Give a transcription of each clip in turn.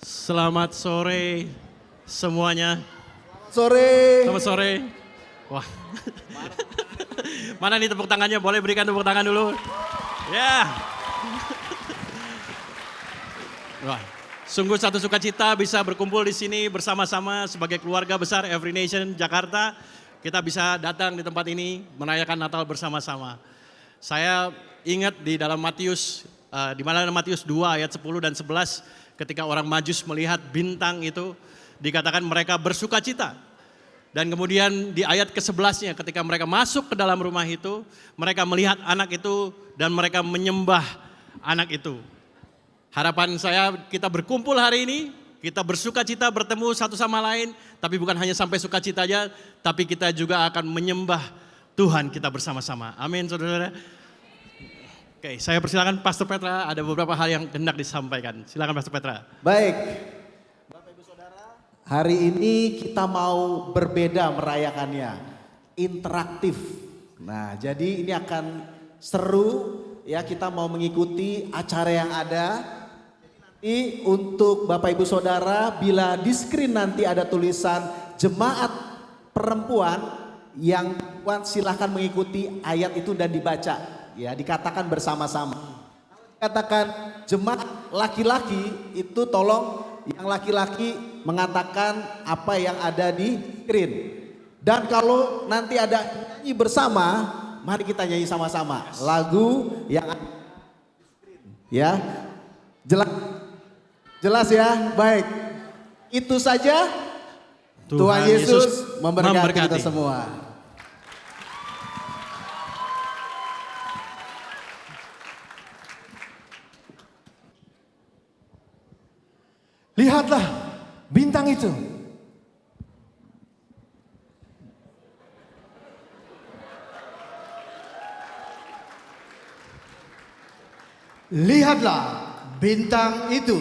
Selamat sore semuanya. Sore. Selamat sore. Wah. Mana nih tepuk tangannya? Boleh berikan tepuk tangan dulu. Ya. Wah. Sungguh satu sukacita bisa berkumpul di sini bersama-sama sebagai keluarga besar Every Nation Jakarta. Kita bisa datang di tempat ini merayakan Natal bersama-sama. Saya ingat di dalam Matius, di mana Matius 2 ayat 10 dan 11, ketika orang Majus melihat bintang itu, dikatakan mereka bersukacita. Dan kemudian di ayat ke-11-nya ketika mereka masuk ke dalam rumah itu, mereka melihat anak itu dan mereka menyembah anak itu. Harapan saya kita berkumpul hari ini, kita bersukacita bertemu satu sama lain, tapi bukan hanya sampai sukacita aja, tapi kita juga akan menyembah Tuhan kita bersama-sama. Amin, saudara-saudara. Oke, saya persilakan Pastor Petra, ada beberapa hal yang hendak disampaikan. Silakan Pastor Petra. Baik. Bapak Ibu Saudara, hari ini kita mau berbeda merayakannya. Interaktif. Nah, jadi ini akan seru ya, kita mau mengikuti acara yang ada. Nanti untuk Bapak Ibu Saudara, bila di screen nanti ada tulisan jemaat perempuan yang silahkan mengikuti ayat itu dan dibaca. Ya, dikatakan bersama-sama. Katakan jemaat laki-laki itu tolong yang laki-laki mengatakan apa yang ada di screen. Dan kalau nanti ada nyanyi bersama, mari kita nyanyi sama-sama lagu yang ada di screen. Ya, jelas ya, baik. Itu saja. Tuhan Yesus memberkati kita semua. Lihatlah bintang itu. Lihatlah bintang itu.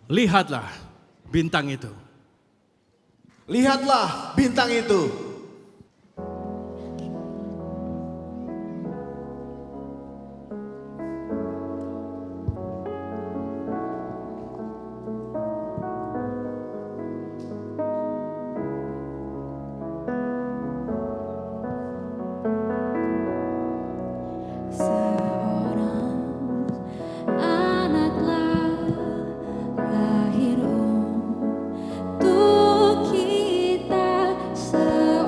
Lihatlah bintang itu. Lihatlah bintang itu. Seorang anaklah lahir untuk kita semua.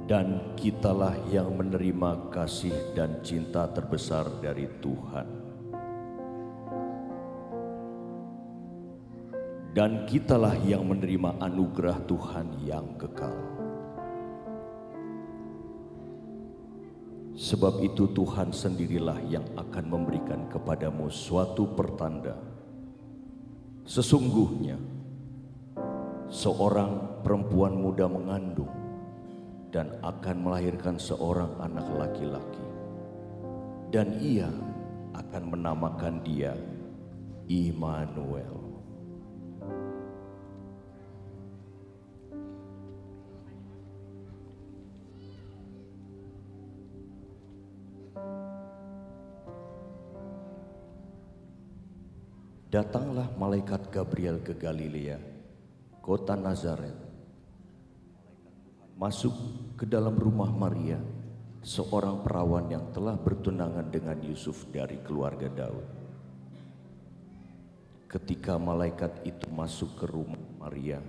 Dan kitalah yang menerima kasih dan cinta terbesar dari Tuhan. Dan kitalah yang menerima anugerah Tuhan yang kekal. Sebab itu Tuhan sendirilah yang akan memberikan kepadamu suatu pertanda. Sesungguhnya seorang perempuan muda mengandung dan akan melahirkan seorang anak laki-laki. Dan ia akan menamakan dia Immanuel. Datanglah malaikat Gabriel ke Galilea, kota Nazaret, masuk ke dalam rumah Maria, seorang perawan yang telah bertunangan dengan Yusuf dari keluarga Daud. Ketika malaikat itu masuk ke rumah Maria,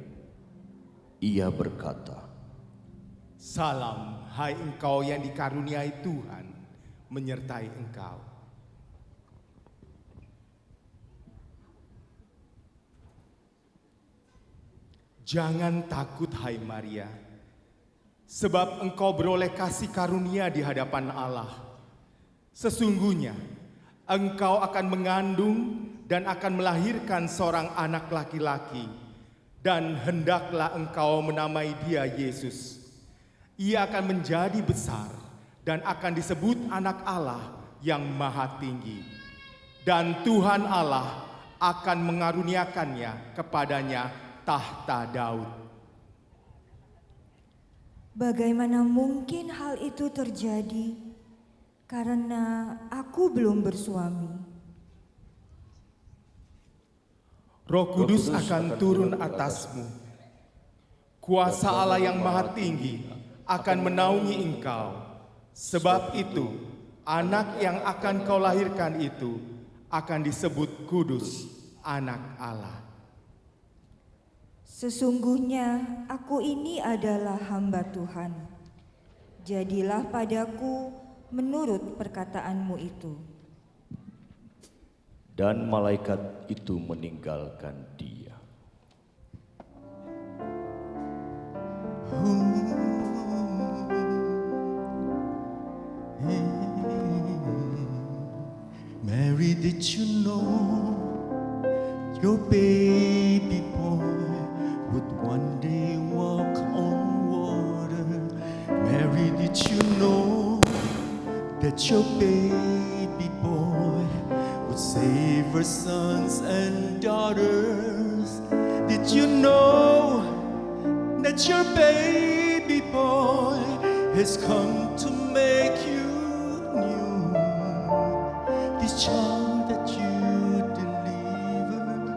ia berkata, Salam, hai engkau yang dikaruniai Tuhan, menyertai engkau. Jangan takut hai Maria, sebab engkau beroleh kasih karunia di hadapan Allah. Sesungguhnya engkau akan mengandung dan akan melahirkan seorang anak laki-laki, dan hendaklah engkau menamai dia Yesus. Ia akan menjadi besar dan akan disebut anak Allah yang maha tinggi. Dan Tuhan Allah akan mengaruniakannya kepadanya tahta Daud. Bagaimana mungkin hal itu terjadi? Karena aku belum bersuami. Roh Kudus akan turun atasmu. Kuasa Allah yang maha tinggi akan menaungi engkau. Sebab itu, anak yang akan kau lahirkan itu akan disebut kudus, anak Allah. Sesungguhnya aku ini adalah hamba Tuhan. Jadilah padaku menurut perkataanmu itu. dan malaikat itu meninggalkan dia. Mary, did you know your baby boy would one day walk on water? Mary, did you know that your baby boy would save her sons and daughters? Did you know that your baby boy has come to make you new? This child that you delivered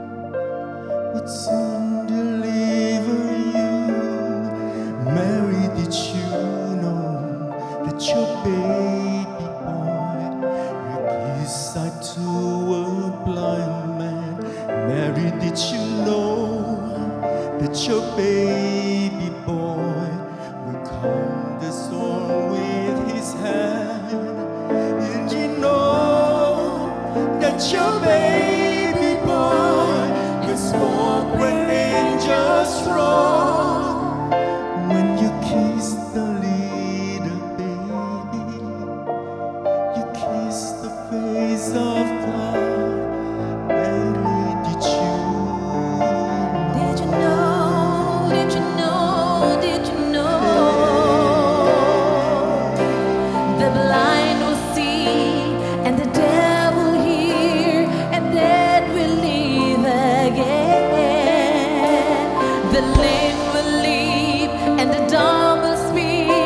would soon deliver you. Mary, did you know that your baby boy will give sight to a blind man? Mary, did you know that your baby boy will calm the storm with his hand? Did you know that your baby boy can walk when angels roll? When you kiss the little baby, you kiss the face of God. Mary, did you know? Did you know? Did you know? Did you know? The blind will see and the deaf will hear and dead will live again. The lame will leap and the dumb will speak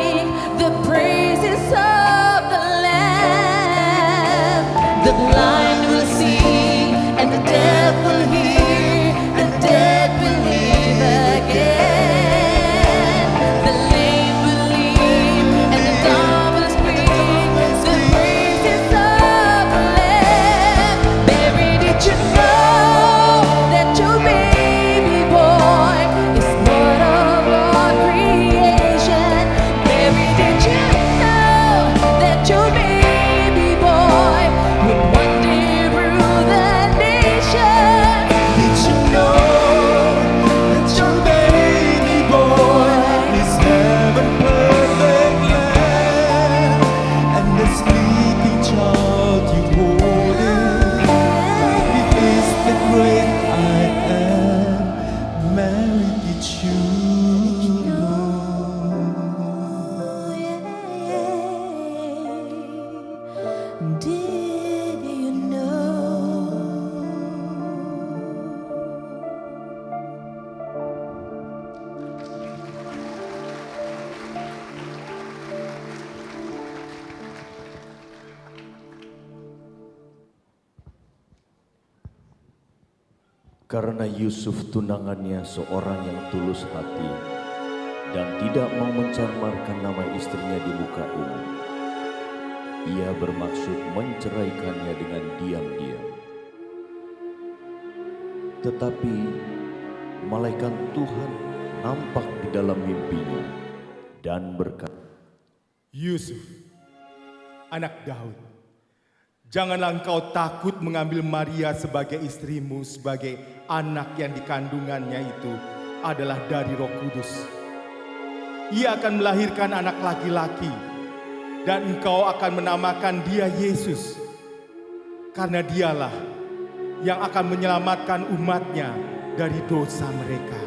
Karena Yusuf tunangannya seorang yang tulus hati dan tidak mau mencemarkan nama istrinya di muka umum, ia bermaksud menceraikannya dengan diam-diam. Tetapi malaikat Tuhan nampak di dalam mimpinya dan berkata, Yusuf, anak Daud, janganlah engkau takut mengambil Maria sebagai istrimu, sebagai anak yang dikandungannya itu adalah dari Roh Kudus. Ia akan melahirkan anak laki-laki dan engkau akan menamakan dia Yesus, karena dialah yang akan menyelamatkan umatnya dari dosa mereka.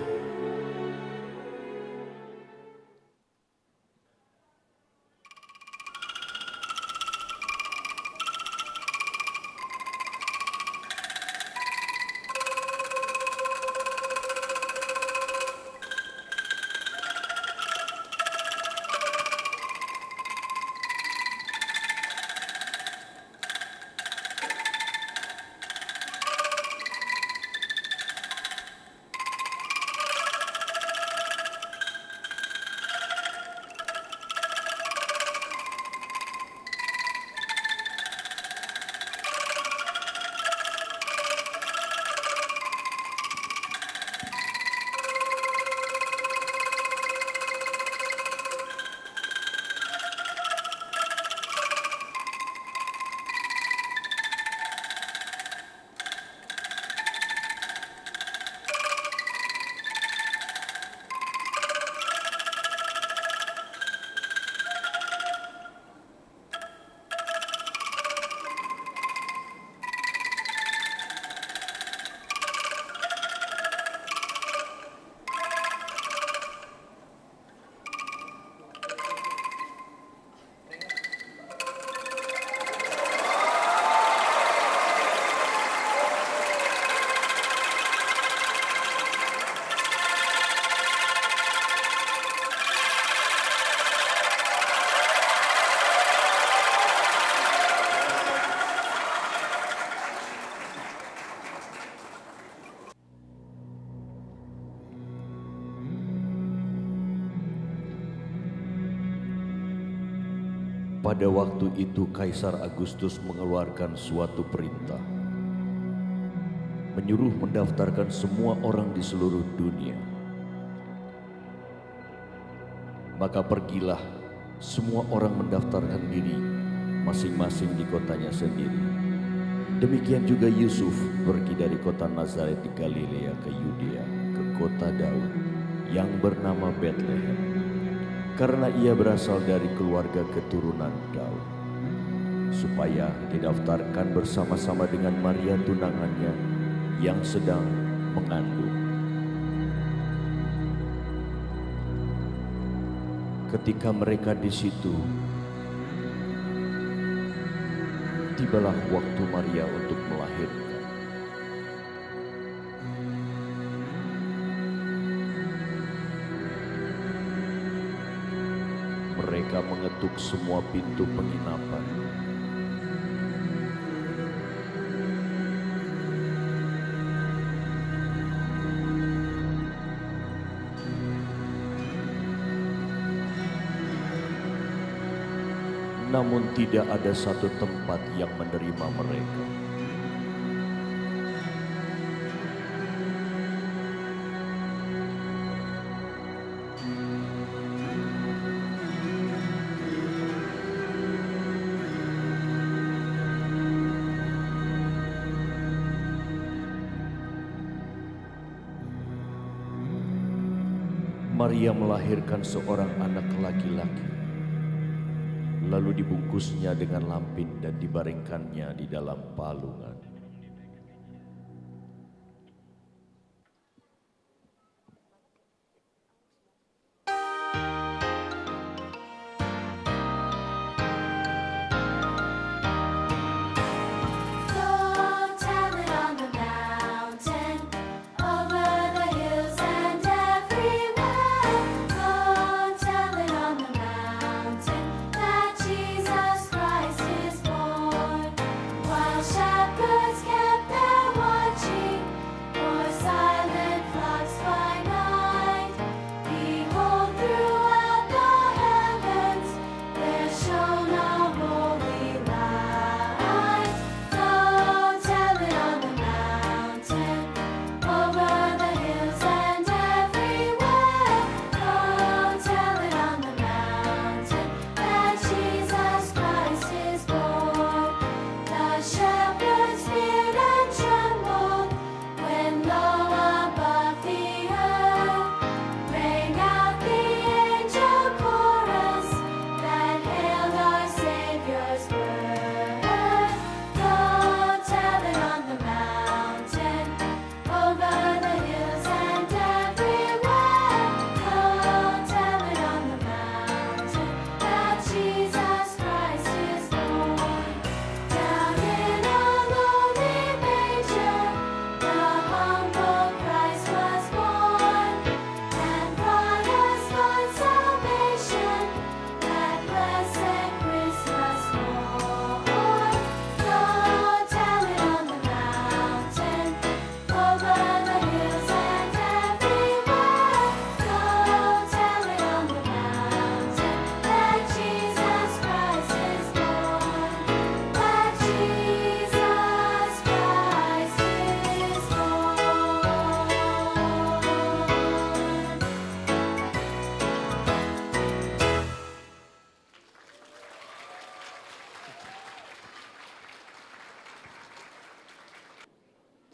Pada waktu itu Kaisar Agustus mengeluarkan suatu perintah, menyuruh mendaftarkan semua orang di seluruh dunia. Maka pergilah semua orang mendaftarkan diri masing-masing di kotanya sendiri. Demikian juga Yusuf pergi dari kota Nazaret di Galilea ke Yudea, ke kota Daud yang bernama Betlehem, karena ia berasal dari keluarga keturunan Daud, supaya didaftarkan bersama-sama dengan Maria tunangannya yang sedang mengandung. Ketika mereka di situ, tibalah waktu Maria untuk melahirkan. Mereka mengetuk semua pintu penginapan. Namun tidak ada satu tempat yang menerima mereka. Maria melahirkan seorang anak laki-laki, lalu dibungkusnya dengan lampin dan dibaringkannya di dalam palungan. Go tell it on the mountain, over the hills and everywhere. Go tell it on the mountain that Jesus Christ is born. While shepherds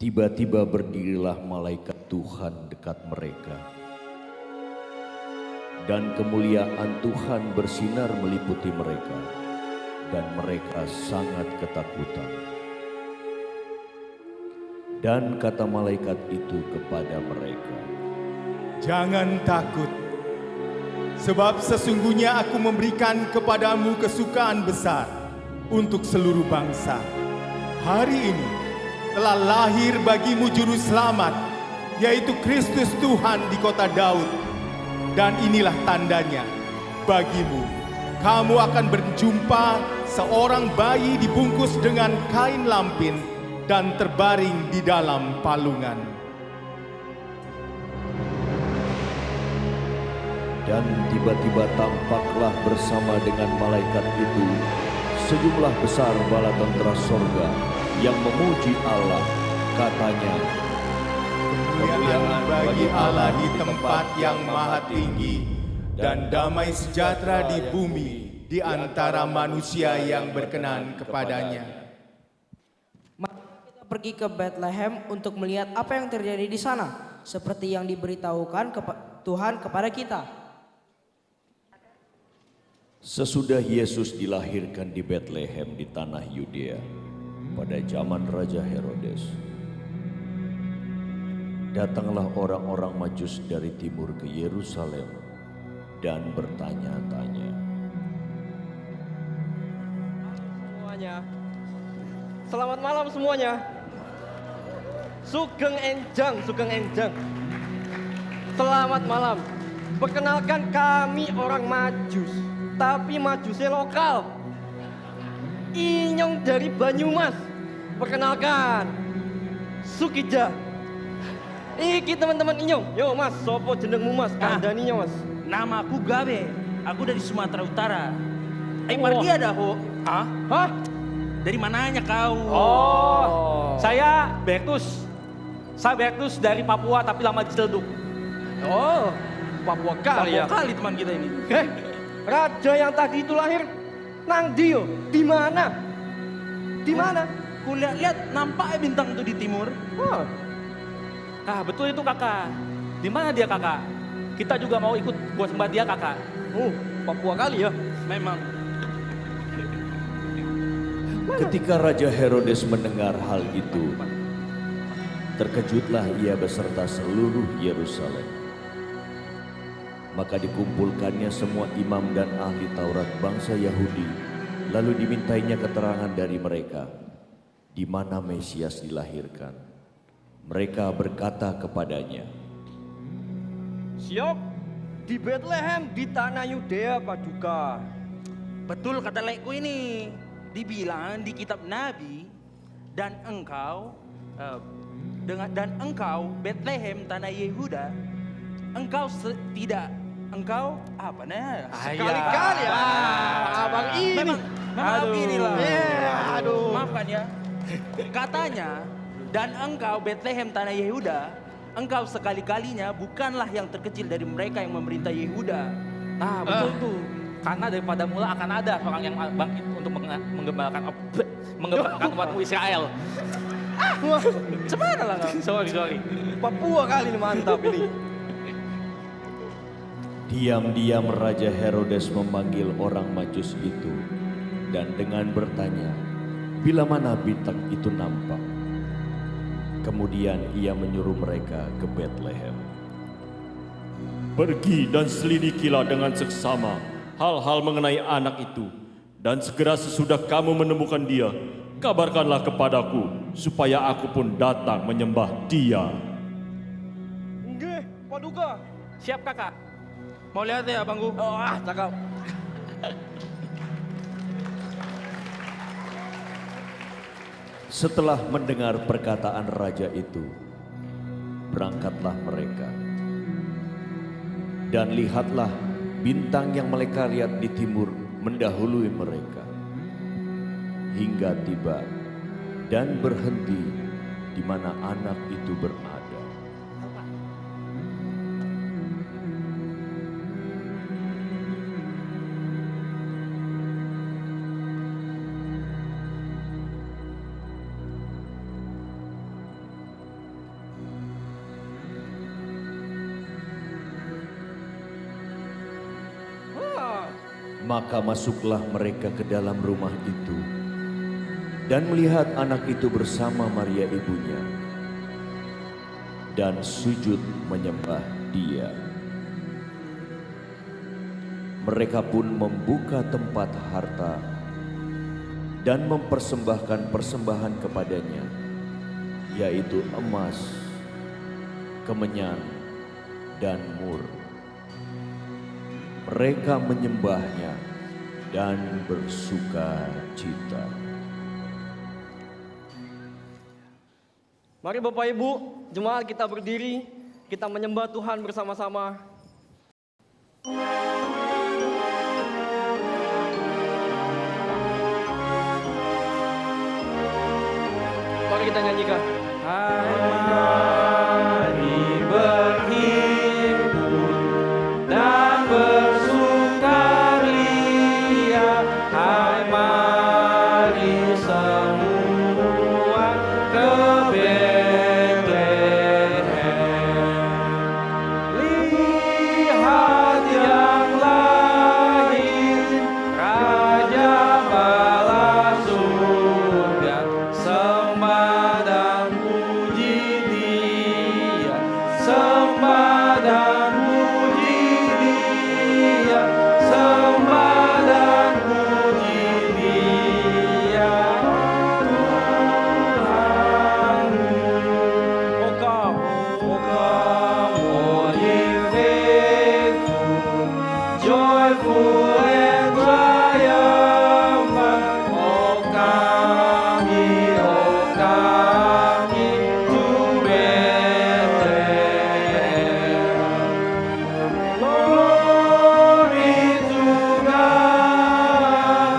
Tiba-tiba berdirilah malaikat Tuhan dekat mereka. Dan kemuliaan Tuhan bersinar meliputi mereka, dan mereka sangat ketakutan. Dan kata malaikat itu kepada mereka, Jangan takut, sebab sesungguhnya aku memberikan kepadamu kesukaan besar untuk seluruh bangsa. Hari ini telah lahir bagimu juru selamat, yaitu Kristus Tuhan di kota Daud. Dan inilah tandanya bagimu. Kamu akan berjumpa seorang bayi dibungkus dengan kain lampin dan terbaring di dalam palungan. dan tiba-tiba tampaklah bersama dengan malaikat itu sejumlah besar bala tentara sorga yang memuji Allah, katanya, Kemuliaan bagi Allah di tempat yang maha tinggi, dan damai sejahtera di bumi di antara manusia yang berkenan kepadanya. Kita pergi ke Bethlehem untuk melihat apa yang terjadi di sana, seperti yang diberitahukan Tuhan kepada kita. Sesudah Yesus dilahirkan di Bethlehem di tanah Yudea pada zaman Raja Herodes, datanglah orang-orang Majus dari timur ke Yerusalem dan bertanya-tanya. Semuanya, selamat malam semuanya. Sugeng Enjang, Sugeng Enjang. Selamat malam. Perkenalkan, kami orang Majus, tapi Majusnya lokal. Inyong dari Banyumas. Perkenalkan, Sukija. Iki teman-teman Inyong. Yo Mas, sopo jenengmu Mas? Kandaninya Mas. Nama aku Gabe, aku dari Sumatera Utara. Pergi ada ho? Hah? Hah? Dari mananya kau? Saya Bertus. Saya Bertus dari Papua tapi lama di Seleduk. Oh, Papua kali ya. Papua kali teman kita ini. Raja yang tadi itu lahir nang Dio, di mana? Di mana? Kulihat-lihat nampaknya bintang itu di timur. Oh, Ah betul itu kakak. Di mana dia kakak? Kita juga mau ikut buat sembah dia kakak. Papua kali ya. Memang. Ketika Raja Herodes mendengar hal itu, terkejutlah ia beserta seluruh Yerusalem. Maka dikumpulkannya semua imam dan ahli Taurat bangsa Yahudi, lalu dimintainya keterangan dari mereka, di mana Mesias dilahirkan. Mereka berkata kepadanya, Siap, di Bethlehem di tanah Yudea Paduka. Betul kata lekku ini. Dibilang di kitab Nabi, dan engkau Bethlehem tanah Yehuda, engkau apa nah? Sekali-kali ya. Abang ini. Memang beginilah. Aduh. Maafkan ya. Katanya, dan engkau Bethlehem tanah Yehuda, engkau sekali-kalinya bukanlah yang terkecil dari mereka yang memerintah Yehuda. Ah betul tuh. Karena daripada mula akan ada orang yang bangkit untuk menggembalakan umatmu Israel. Sebenarnya lah. Sorry. Papua kali ini mantap ini. diam-diam Raja Herodes memanggil orang Majus itu dan dengan bertanya, bila mana bintang itu nampak. Kemudian ia menyuruh mereka ke Bethlehem. Pergi dan selidikilah dengan seksama hal-hal mengenai anak itu. Dan segera sesudah kamu menemukan dia, kabarkanlah kepadaku supaya aku pun datang menyembah dia. Nggih, Paduka. Siap kakak. Mau lihat ya abangku? Cakep. Setelah mendengar perkataan raja itu, berangkatlah mereka. Dan lihatlah, bintang yang mereka lihat di timur mendahului mereka, hingga tiba dan berhenti di mana anak itu berada. Maka masuklah mereka ke dalam rumah itu dan melihat anak itu bersama Maria ibunya dan sujud menyembah dia. Mereka pun membuka tempat harta dan mempersembahkan persembahan kepadanya, yaitu emas, kemenyan, dan mur. Mereka menyembahnya dan bersuka cita. Mari Bapak Ibu, jemaat kita berdiri, kita menyembah Tuhan bersama-sama. Mari kita nyanyikan. Mari berhibur dan bersukaria, hai mari semua ke Betlehem. Lihat yang lahir, Raja bala surga, sembah dan puji Dia, sembah dan puji Dia, sembah dan puji Dia, Tuhanmu. Oh come, all ye faithful, joyful and triumphant. Oh come ye to Bethlehem. Glory to God,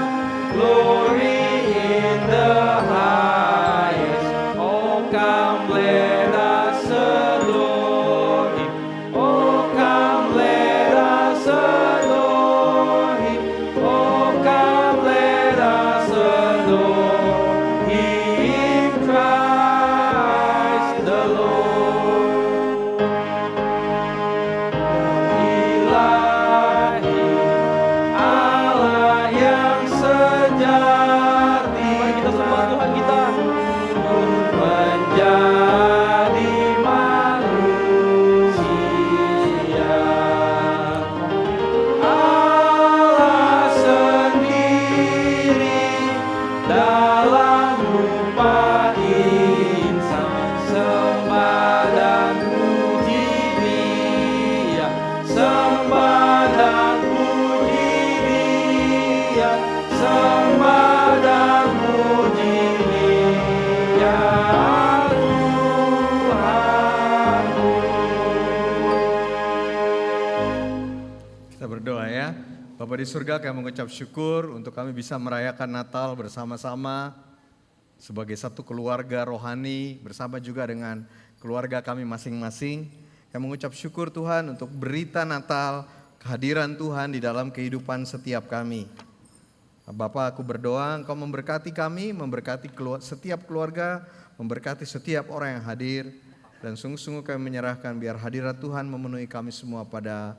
glory in the highest. Oh come, let us adore Him. Oh come, let us adore Him. Oh come, let us adore Him, Christ the Lord. Ilahi, Allah yang sejati, mari kita sembah Tuhan kita, menjadi manusia. Allah sendiri dalam rupa insan, sembah dan puji Dia, sembah dan puji Dia, sembah dan puji Dia, Tuhanku. Kita berdoa ya. Bapa di surga, kami mengucap syukur untuk kami bisa merayakan Natal bersama-sama sebagai satu keluarga rohani, bersama juga dengan keluarga kami masing-masing. Kami mengucap syukur Tuhan untuk berita Natal, kehadiran Tuhan di dalam kehidupan setiap kami. Bapa, aku berdoa Engkau memberkati kami, memberkati setiap keluarga, memberkati setiap orang yang hadir. Dan sungguh-sungguh kami menyerahkan biar hadirat Tuhan memenuhi kami semua pada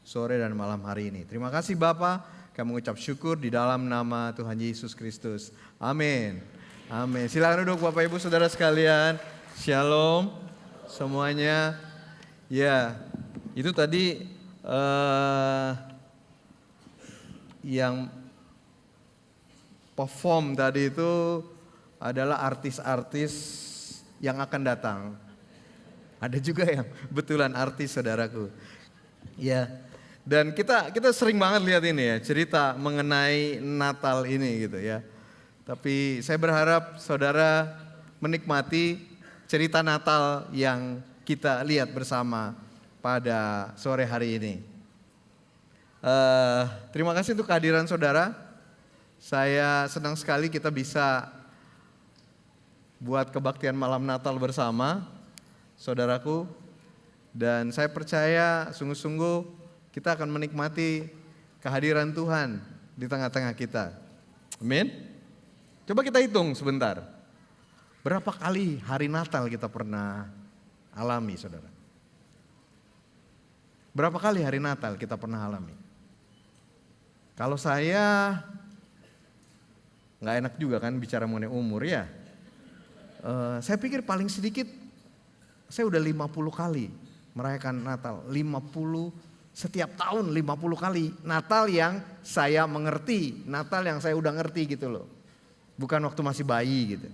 sore dan malam hari ini. Terima kasih Bapa, kami mengucap syukur di dalam nama Tuhan Yesus Kristus. Amin. Amin. Silakan duduk Bapak Ibu Saudara sekalian. Shalom semuanya. Ya, itu tadi yang perform tadi itu adalah artis-artis yang akan datang. Ada juga yang betulan artis saudaraku. Ya. Dan kita sering banget lihat ini ya, cerita mengenai Natal ini gitu ya. Tapi saya berharap saudara menikmati cerita Natal yang kita lihat bersama pada sore hari ini. Terima kasih untuk kehadiran saudara. Saya senang sekali kita bisa buat kebaktian malam Natal bersama saudaraku. Dan saya percaya sungguh-sungguh kita akan menikmati kehadiran Tuhan di tengah-tengah kita. Amin. Coba kita hitung sebentar. Berapa kali hari Natal kita pernah alami, saudara? Berapa kali hari Natal kita pernah alami? Kalau saya, nggak enak juga kan bicara mengenai umur ya. Saya pikir paling sedikit, saya udah 50 kali merayakan Natal. 50 setiap tahun 50 kali. Natal yang saya mengerti, Natal yang saya udah ngerti gitu loh. Bukan waktu masih bayi gitu.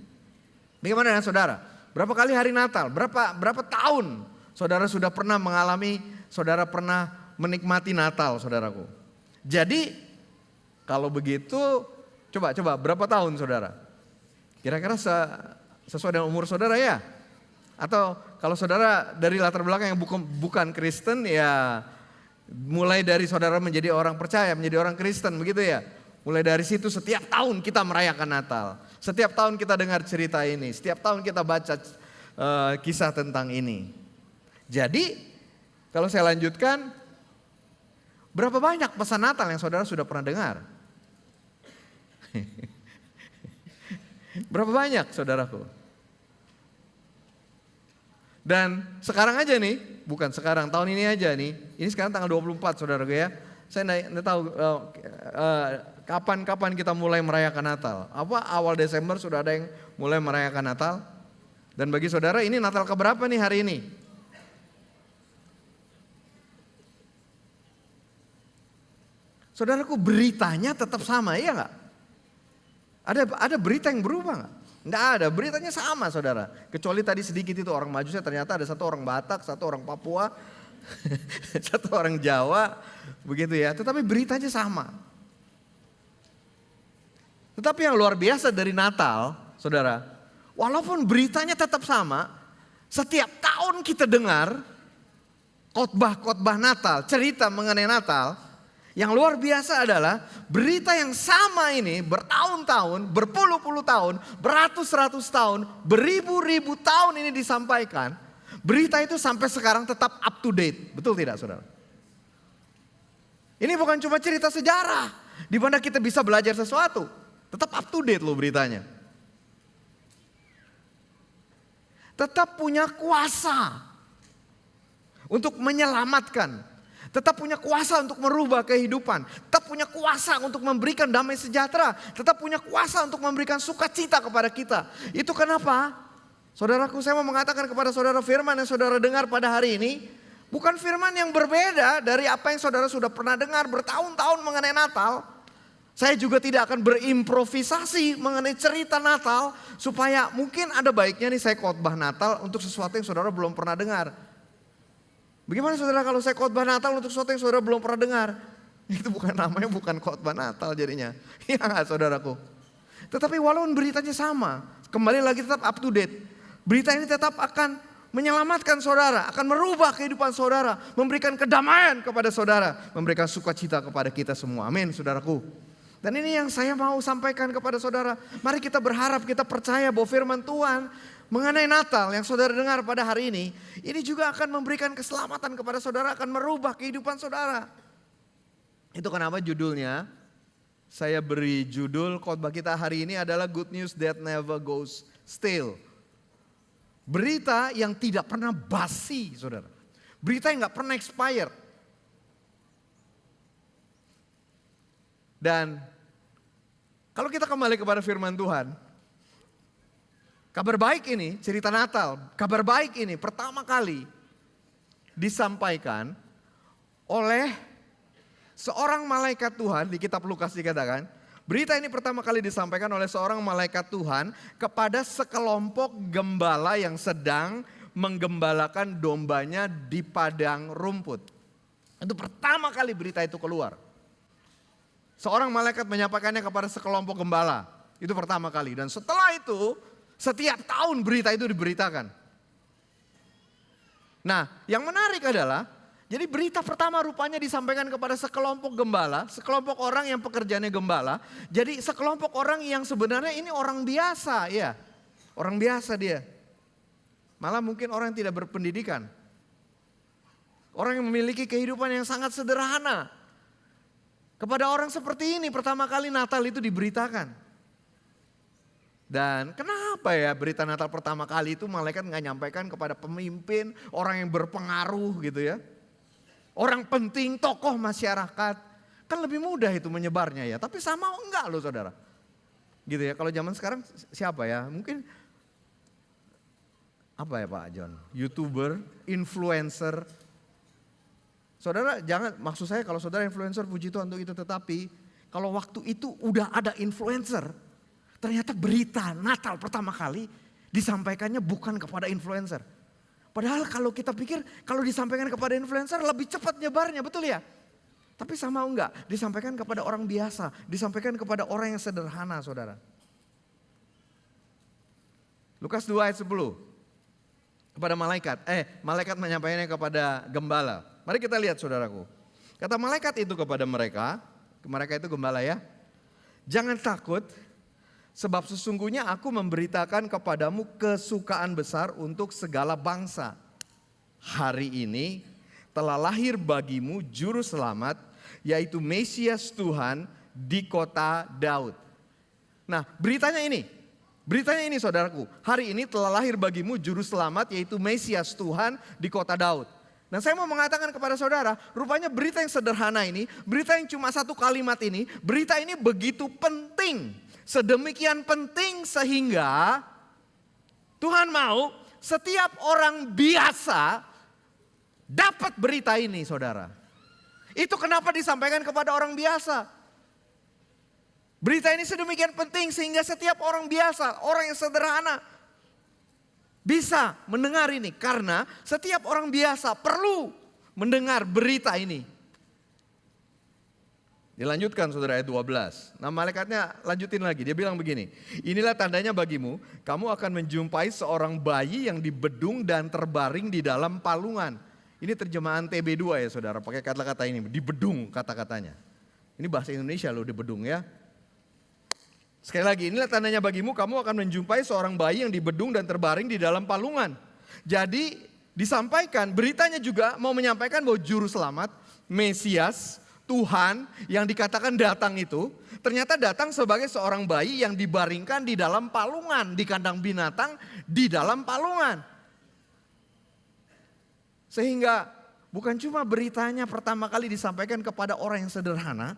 Bagaimana dengan saudara? Berapa kali hari Natal? Berapa tahun saudara sudah pernah mengalami, saudara pernah menikmati Natal, saudaraku? Jadi kalau begitu coba berapa tahun saudara? Kira-kira sesuai dengan umur saudara ya? Atau kalau saudara dari latar belakang yang bukan Kristen ya mulai dari saudara menjadi orang percaya, menjadi orang Kristen begitu ya? Mulai dari situ setiap tahun kita merayakan Natal. Setiap tahun kita dengar cerita ini, setiap tahun kita baca kisah tentang ini. Jadi kalau saya lanjutkan, berapa banyak pesan Natal yang saudara sudah pernah dengar? Berapa banyak saudaraku? Dan sekarang aja nih, bukan sekarang, tahun ini aja nih, ini sekarang tanggal 24 saudaraku ya. Saya nggak tahu kapan kita mulai merayakan Natal. Apa awal Desember sudah ada yang mulai merayakan Natal? Dan bagi saudara ini Natal keberapa nih hari ini? Saudaraku beritanya tetap sama, iya nggak? Ada berita yang berubah nggak? Nggak ada, beritanya sama saudara. Kecuali tadi sedikit itu orang Majusnya ternyata ada satu orang Batak, satu orang Papua, satu orang Jawa, begitu ya. Tetapi beritanya sama. Tetapi yang luar biasa dari Natal, saudara, walaupun beritanya tetap sama, setiap tahun kita dengar khotbah-khotbah Natal, cerita mengenai Natal. Yang luar biasa adalah berita yang sama ini bertahun-tahun, berpuluh-puluh tahun, beratus-ratus tahun, beribu-ribu tahun ini disampaikan. Berita itu sampai sekarang tetap up to date. Betul tidak saudara? Ini bukan cuma cerita sejarah di mana kita bisa belajar sesuatu. Tetap up to date loh beritanya. Tetap punya kuasa untuk menyelamatkan. Tetap punya kuasa untuk merubah kehidupan. Tetap punya kuasa untuk memberikan damai sejahtera. Tetap punya kuasa untuk memberikan sukacita kepada kita. Itu kenapa? Saudaraku, saya mau mengatakan kepada saudara, firman yang saudara dengar pada hari ini bukan firman yang berbeda dari apa yang saudara sudah pernah dengar bertahun-tahun mengenai Natal. Saya juga tidak akan berimprovisasi mengenai cerita Natal supaya mungkin ada baiknya nih saya khotbah Natal untuk sesuatu yang saudara belum pernah dengar. Bagaimana saudara kalau saya khotbah Natal untuk sesuatu yang saudara belum pernah dengar? Itu namanya bukan khotbah Natal jadinya. Ya enggak saudaraku. Tetapi walaupun beritanya sama, kembali lagi tetap up to date. Berita ini tetap akan menyelamatkan saudara, akan merubah kehidupan saudara, memberikan kedamaian kepada saudara, memberikan sukacita kepada kita semua. Amin saudaraku. Dan ini yang saya mau sampaikan kepada saudara. Mari kita berharap, kita percaya bahwa firman Tuhan mengenai Natal yang saudara dengar pada hari ini juga akan memberikan keselamatan kepada saudara, akan merubah kehidupan saudara. Itu kenapa judulnya, saya beri judul khotbah kita hari ini adalah Good News That Never Goes Stale. Berita yang tidak pernah basi saudara. Berita yang gak pernah expired. Dan kalau kita kembali kepada firman Tuhan, kabar baik ini, cerita Natal, kabar baik ini pertama kali disampaikan oleh seorang malaikat Tuhan di kitab Lukas dikatakan. Berita ini pertama kali disampaikan oleh seorang malaikat Tuhan kepada sekelompok gembala yang sedang menggembalakan dombanya di padang rumput. Itu pertama kali berita itu keluar. Seorang malaikat menyampaikannya kepada sekelompok gembala. Itu pertama kali. Dan setelah itu setiap tahun berita itu diberitakan. Nah, yang menarik adalah, jadi berita pertama rupanya disampaikan kepada sekelompok gembala, sekelompok orang yang pekerjaannya gembala. Jadi sekelompok orang yang sebenarnya ini orang biasa, ya. Orang biasa dia. Malah mungkin orang yang tidak berpendidikan. Orang yang memiliki kehidupan yang sangat sederhana. Kepada orang seperti ini pertama kali Natal itu diberitakan. Dan kenapa ya berita Natal pertama kali itu malaikat nggak nyampaikan kepada pemimpin, orang yang berpengaruh gitu ya. Orang penting, tokoh masyarakat. Kan lebih mudah itu menyebarnya ya. Tapi sama enggak loh saudara. Gitu ya, kalau zaman sekarang siapa ya? Mungkin apa ya Pak John? YouTuber, influencer. Saudara jangan, maksud saya kalau saudara influencer puji Tuhan untuk itu. Tetapi kalau waktu itu udah ada influencer, ternyata berita Natal pertama kali disampaikannya bukan kepada influencer. Padahal kalau kita pikir kalau disampaikan kepada influencer lebih cepat nyebarnya, betul ya? Tapi sama enggak, disampaikan kepada orang biasa, disampaikan kepada orang yang sederhana saudara. Lukas 2 ayat 10. Kepada malaikat menyampaikannya kepada gembala. Mari kita lihat saudaraku. Kata malaikat itu kepada mereka itu gembala ya. Jangan takut, sebab sesungguhnya aku memberitakan kepadamu kesukaan besar untuk segala bangsa. Hari ini telah lahir bagimu juru selamat, yaitu Mesias Tuhan di kota Daud. Nah beritanya ini saudaraku. Hari ini telah lahir bagimu juru selamat, yaitu Mesias Tuhan di kota Daud. Nah saya mau mengatakan kepada saudara, rupanya berita yang sederhana ini, berita yang cuma satu kalimat ini, berita ini begitu penting. Sedemikian penting sehingga Tuhan mau setiap orang biasa dapat berita ini saudara. Itu kenapa disampaikan kepada orang biasa. Berita ini sedemikian penting sehingga setiap orang biasa, orang yang sederhana bisa mendengar ini. Karena setiap orang biasa perlu mendengar berita ini. Dilanjutkan saudara ayat 12. Nah malaikatnya lanjutin lagi. Dia bilang begini. Inilah tandanya bagimu. Kamu akan menjumpai seorang bayi yang dibedung dan terbaring di dalam palungan. Ini terjemahan TB2 ya saudara. Pakai kata-kata ini. Dibedung kata-katanya. Ini bahasa Indonesia loh dibedung ya. Sekali lagi, inilah tandanya bagimu, kamu akan menjumpai seorang bayi yang dibedung dan terbaring di dalam palungan. Jadi disampaikan, beritanya juga mau menyampaikan bahwa juru selamat, Mesias, Tuhan yang dikatakan datang itu, ternyata datang sebagai seorang bayi yang dibaringkan di dalam palungan, di kandang binatang, di dalam palungan. Sehingga bukan cuma beritanya pertama kali disampaikan kepada orang yang sederhana,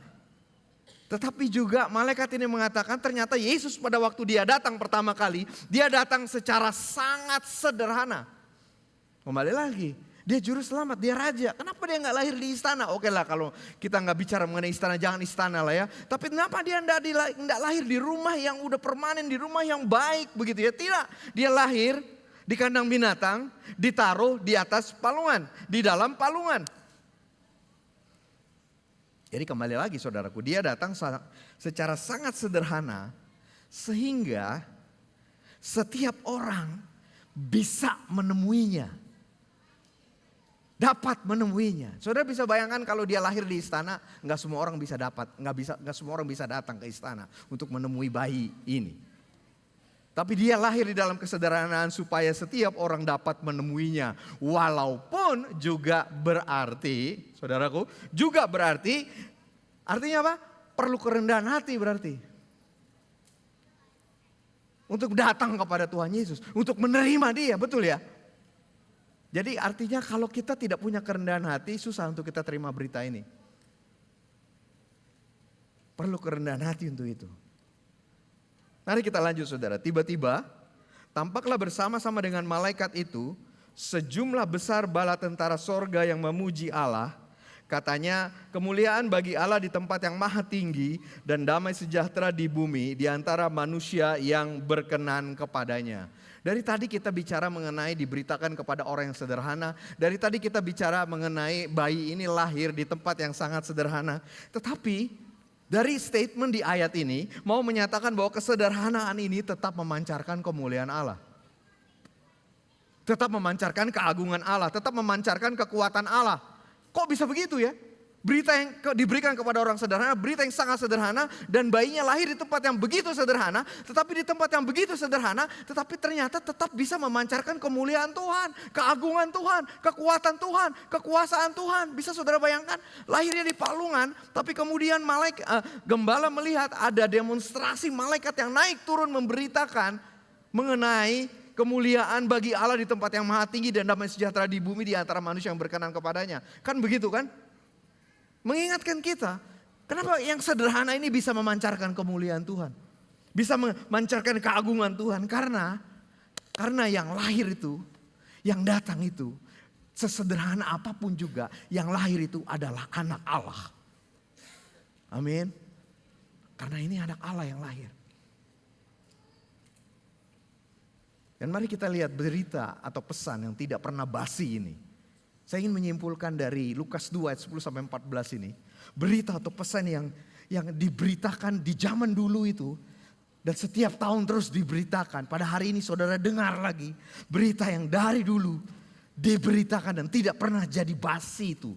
tetapi juga malaikat ini mengatakan ternyata Yesus pada waktu dia datang pertama kali, dia datang secara sangat sederhana. Kembali lagi, dia juru selamat, dia raja. Kenapa dia nggak lahir di istana? Oke lah kalau kita nggak bicara mengenai istana, jangan istana lah ya. Tapi kenapa dia nggak lahir di rumah yang udah permanen, di rumah yang baik begitu ya? Tidak, dia lahir di kandang binatang, ditaruh di atas palungan, di dalam palungan. Jadi kembali lagi saudaraku, dia datang secara sangat sederhana sehingga setiap orang bisa menemuinya. Dapat menemuinya. Saudara bisa bayangkan kalau dia lahir di istana, nggak semua orang bisa dapat, nggak semua orang bisa datang ke istana untuk menemui bayi ini. Tapi dia lahir di dalam kesederhanaan supaya setiap orang dapat menemuinya. Walaupun juga berarti, saudaraku, juga berarti, artinya apa? Perlu kerendahan hati berarti. Untuk datang kepada Tuhan Yesus, untuk menerima dia, betul ya? Jadi artinya kalau kita tidak punya kerendahan hati, susah untuk kita terima berita ini. Perlu kerendahan hati untuk itu. Mari kita lanjut saudara. Tiba-tiba tampaklah bersama-sama dengan malaikat itu sejumlah besar bala tentara sorga yang memuji Allah. Katanya kemuliaan bagi Allah di tempat yang maha tinggi dan damai sejahtera di bumi di antara manusia yang berkenan kepadanya. Dari tadi kita bicara mengenai diberitakan kepada orang yang sederhana. Dari tadi kita bicara mengenai bayi ini lahir di tempat yang sangat sederhana. Tetapi dari statement di ayat ini mau menyatakan bahwa kesederhanaan ini tetap memancarkan kemuliaan Allah. Tetap memancarkan keagungan Allah, tetap memancarkan kekuatan Allah. Kok bisa begitu ya? Berita yang diberikan kepada orang sederhana, berita yang sangat sederhana dan bayinya lahir di tempat yang begitu sederhana. Tetapi di tempat yang begitu sederhana, tetapi ternyata tetap bisa memancarkan kemuliaan Tuhan, keagungan Tuhan, kekuatan Tuhan, kekuasaan Tuhan. Bisa saudara bayangkan lahirnya di palungan, tapi kemudian gembala melihat ada demonstrasi malaikat yang naik turun memberitakan mengenai kemuliaan bagi Allah di tempat yang maha tinggi dan damai sejahtera di bumi di antara manusia yang berkenan kepadanya. Kan begitu kan? Mengingatkan kita Kenapa yang sederhana ini bisa memancarkan kemuliaan Tuhan? Bisa memancarkan keagungan Tuhan karena yang lahir itu, yang datang itu, sesederhana apapun juga, yang lahir itu adalah anak Allah. Amin. Karena ini anak Allah yang lahir. Dan mari kita lihat berita atau pesan yang tidak pernah basi ini. Saya ingin menyimpulkan dari Lukas 2 ayat 10 sampai 14 ini. Berita atau pesan yang diberitakan di zaman dulu itu. Dan setiap tahun terus diberitakan. Pada hari ini saudara dengar lagi berita yang dari dulu diberitakan dan tidak pernah jadi basi itu.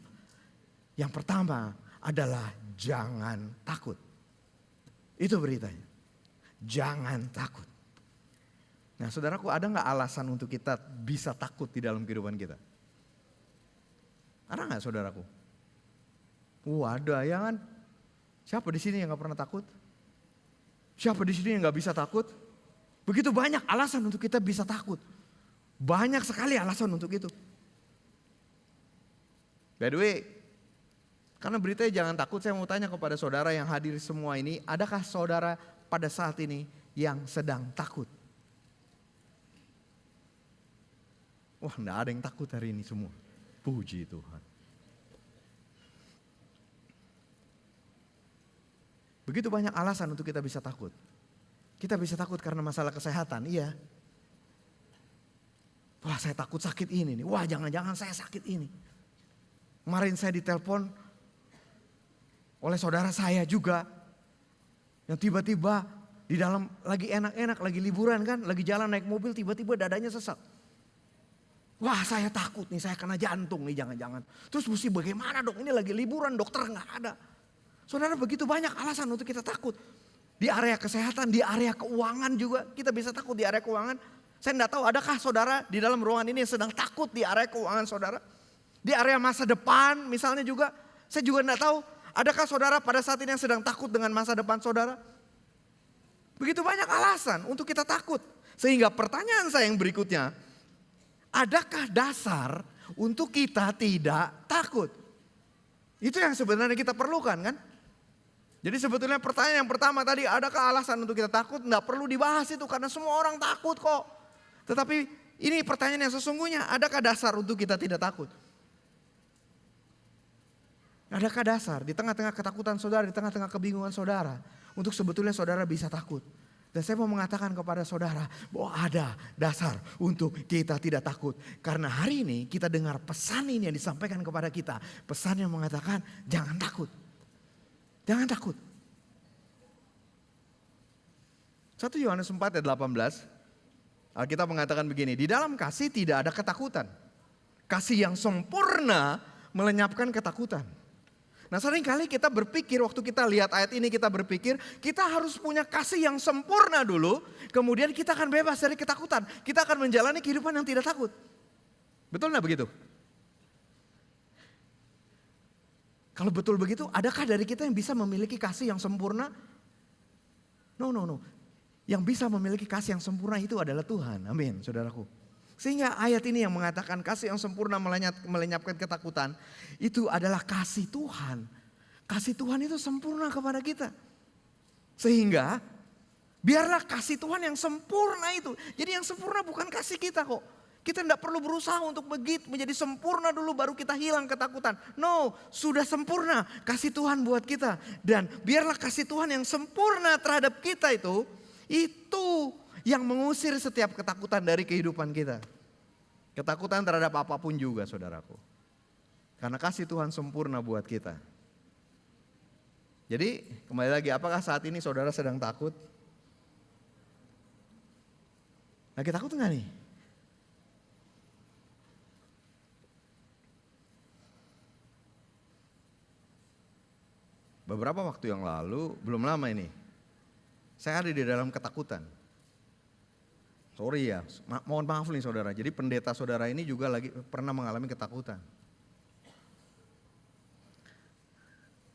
Yang pertama adalah jangan takut. Itu beritanya. Jangan takut. Nah saudaraku, ada gak alasan untuk kita bisa takut di dalam kehidupan kita? Ada gak saudaraku? Ada ya kan? Siapa di sini yang gak pernah takut? Siapa di sini yang gak bisa takut? Begitu banyak alasan untuk kita bisa takut. Banyak sekali alasan untuk itu. By the way, karena beritanya jangan takut, saya mau tanya kepada saudara yang hadir semua ini, adakah saudara pada saat ini yang sedang takut? Wah, enggak ada yang takut hari ini semua. Puji Tuhan. Begitu banyak alasan untuk kita bisa takut. Kita bisa takut karena masalah kesehatan, iya. Wah, saya takut sakit ini nih. Wah, jangan-jangan saya sakit ini. Kemarin saya ditelepon oleh saudara saya juga. Yang tiba-tiba di dalam lagi enak-enak, lagi liburan kan, lagi jalan naik mobil, tiba-tiba dadanya sesak. Wah, saya takut nih, saya kena jantung nih, jangan-jangan. Terus mesti bagaimana dong, ini lagi liburan, dokter nggak ada. Saudara, begitu banyak alasan untuk kita takut. Di area kesehatan, di area keuangan juga kita bisa takut di area keuangan. Saya enggak tahu adakah saudara di dalam ruangan ini yang sedang takut di area keuangan saudara. Di area masa depan misalnya juga. Saya juga enggak tahu adakah saudara pada saat ini yang sedang takut dengan masa depan saudara. Begitu banyak alasan untuk kita takut. Sehingga pertanyaan saya yang berikutnya. Adakah dasar untuk kita tidak takut? Itu yang sebenarnya kita perlukan kan? Jadi sebetulnya pertanyaan yang pertama tadi, adakah alasan untuk kita takut? Nggak perlu dibahas itu karena semua orang takut kok. Tetapi ini pertanyaan yang sesungguhnya, adakah dasar untuk kita tidak takut? Adakah dasar di tengah-tengah ketakutan saudara, di tengah-tengah kebingungan saudara, untuk sebetulnya saudara bisa takut? Dan saya mau mengatakan kepada saudara bahwa ada dasar untuk kita tidak takut. Karena hari ini kita dengar pesan ini yang disampaikan kepada kita. Pesan yang mengatakan jangan takut. Jangan takut. 1 Yohanes 4 ayat 18. Alkitab mengatakan begini. Di dalam kasih tidak ada ketakutan. Kasih yang sempurna melenyapkan ketakutan. Nah seringkali kita berpikir waktu kita lihat ayat ini kita berpikir kita harus punya kasih yang sempurna dulu. Kemudian kita akan bebas dari ketakutan. Kita akan menjalani kehidupan yang tidak takut. Betul gak begitu? Kalau betul begitu, adakah dari kita yang bisa memiliki kasih yang sempurna? No. Yang bisa memiliki kasih yang sempurna itu adalah Tuhan. Amin, saudaraku. Sehingga ayat ini yang mengatakan kasih yang sempurna melenyapkan ketakutan. Itu adalah kasih Tuhan. Kasih Tuhan itu sempurna kepada kita. Sehingga biarlah kasih Tuhan yang sempurna itu. Jadi yang sempurna bukan kasih kita kok. Kita tidak perlu berusaha untuk menjadi sempurna dulu baru kita hilang ketakutan. No, sudah sempurna kasih Tuhan buat kita. Dan biarlah kasih Tuhan yang sempurna terhadap kita itu yang mengusir setiap ketakutan dari kehidupan kita. Ketakutan terhadap apapun juga saudaraku. Karena kasih Tuhan sempurna buat kita. Jadi kembali lagi, apakah saat ini saudara sedang takut? Lagi takut enggak nih? Beberapa waktu yang lalu, belum lama ini, saya ada di dalam ketakutan. Sorry ya, mohon maaf nih saudara. Jadi pendeta saudara ini juga lagi pernah mengalami ketakutan.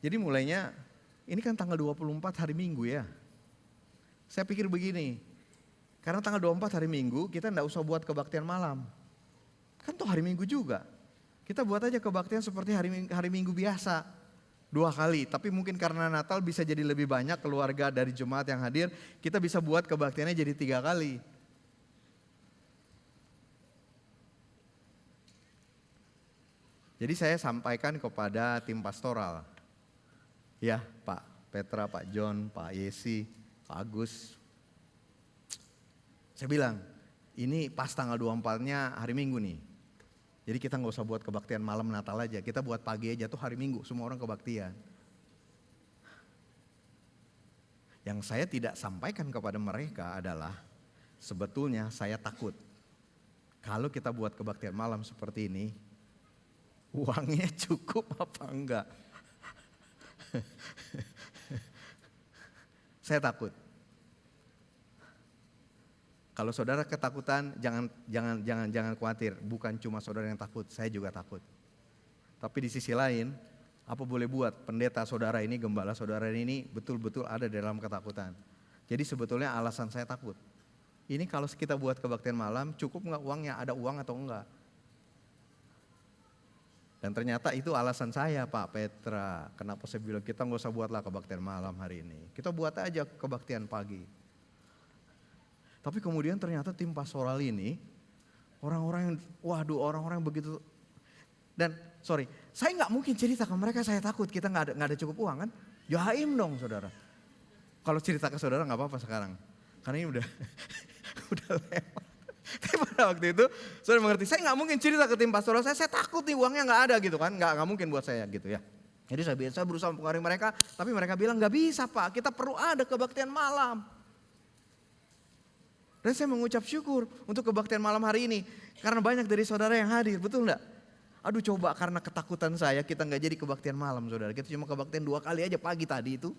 Jadi mulainya, ini kan tanggal 24 hari Minggu ya. Saya pikir begini, karena tanggal 24 hari Minggu kita enggak usah buat kebaktian malam. Kan tuh hari Minggu juga. Kita buat aja kebaktian seperti hari Minggu biasa. 2 kali. Tapi mungkin karena Natal bisa jadi lebih banyak keluarga dari jemaat yang hadir. Kita bisa buat kebaktiannya jadi 3 kali. Jadi saya sampaikan kepada tim pastoral. Ya Pak Petra, Pak John, Pak Yesi, Pak Agus. Saya bilang, ini pas tanggal 24-nya hari Minggu nih. Jadi kita nggak usah buat kebaktian malam Natal aja, kita buat pagi aja tuh hari Minggu, semua orang kebaktian. Yang saya tidak sampaikan kepada mereka adalah sebetulnya saya takut. Kalau kita buat kebaktian malam seperti ini, uangnya cukup apa enggak? Saya takut. Kalau saudara ketakutan, jangan khawatir. Bukan cuma saudara yang takut, saya juga takut. Tapi di sisi lain, apa boleh buat pendeta saudara ini, gembala saudara ini betul-betul ada dalam ketakutan. Jadi sebetulnya alasan saya takut. Ini kalau kita buat kebaktian malam, cukup nggak uangnya? Ada uang atau enggak? Dan ternyata itu alasan saya, Pak Petra. Kenapa saya bilang kita nggak usah buatlah kebaktian malam hari ini. Kita buat aja kebaktian pagi. Tapi kemudian ternyata tim pastoral ini orang-orang yang begitu. Dan saya nggak mungkin cerita ke mereka saya takut kita nggak ada cukup uang kan? Jaim dong saudara. Kalau cerita ke saudara nggak apa-apa sekarang, karena ini udah lewat. Tapi pada waktu itu saudara mengerti, saya nggak mungkin cerita ke tim pastoral saya takut nih uangnya nggak ada gitu kan, nggak mungkin buat saya gitu ya. Jadi saya berusaha mempengaruhi mereka, tapi mereka bilang nggak bisa Pak, kita perlu ada kebaktian malam. Dan saya mengucap syukur untuk kebaktian malam hari ini. Karena banyak dari saudara yang hadir, betul enggak? Aduh coba karena ketakutan saya kita nggak jadi kebaktian malam saudara. Kita cuma kebaktian 2 kali aja pagi tadi itu.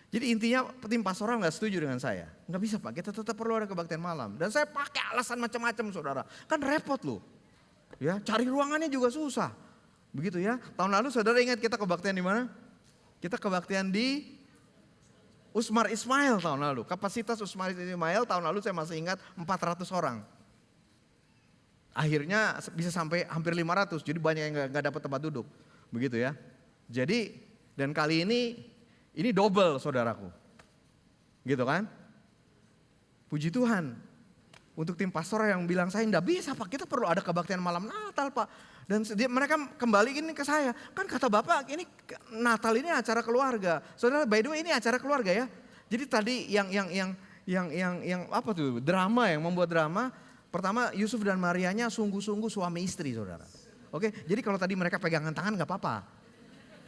Jadi intinya tim pastoral nggak setuju dengan saya. Nggak bisa Pak, kita tetap perlu ada kebaktian malam. Dan saya pakai alasan macam-macam saudara. Kan repot loh. Ya, cari ruangannya juga susah. Begitu ya. Tahun lalu saudara ingat kita kebaktian di mana? Kita kebaktian di Usmar Ismail tahun lalu. Kapasitas Usmar Ismail tahun lalu saya masih ingat 400 orang. Akhirnya bisa sampai hampir 500. Jadi banyak yang gak dapat tempat duduk. Begitu ya. Jadi dan kali ini double saudaraku. Gitu kan. Puji Tuhan. Untuk tim pastoral yang bilang saya enggak bisa Pak, kita perlu ada kebaktian malam Natal Pak. Dan mereka kembali ini ke saya, kan kata Bapak ini Natal ini acara keluarga. Saudara by the way ini acara keluarga ya. Jadi tadi yang apa tuh drama yang membuat drama. Pertama Yusuf dan Marianya sungguh-sungguh suami istri saudara. Oke, jadi kalau tadi mereka pegangan tangan nggak apa-apa.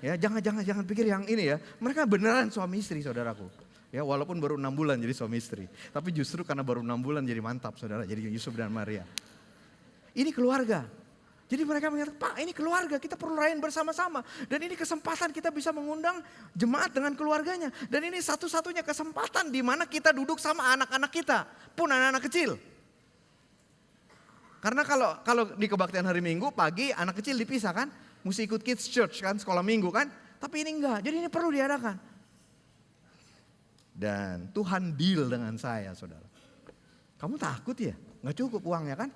Ya jangan pikir yang ini ya. Mereka beneran suami istri saudaraku. Ya walaupun baru 6 bulan jadi suami istri. Tapi justru karena baru 6 bulan jadi mantap saudara. Jadi Yusuf dan Maria. Ini keluarga. Jadi mereka mengatakan, Pak ini keluarga kita perlu rayain bersama-sama. Dan ini kesempatan kita bisa mengundang jemaat dengan keluarganya. Dan ini satu-satunya kesempatan di mana kita duduk sama anak-anak kita. Pun anak-anak kecil. Karena kalau di kebaktian hari Minggu pagi anak kecil dipisah kan. Mesti ikut kids church kan sekolah minggu kan. Tapi ini enggak. Jadi ini perlu diadakan. Dan Tuhan deal dengan saya saudara. Kamu takut ya? Nggak cukup uangnya kan?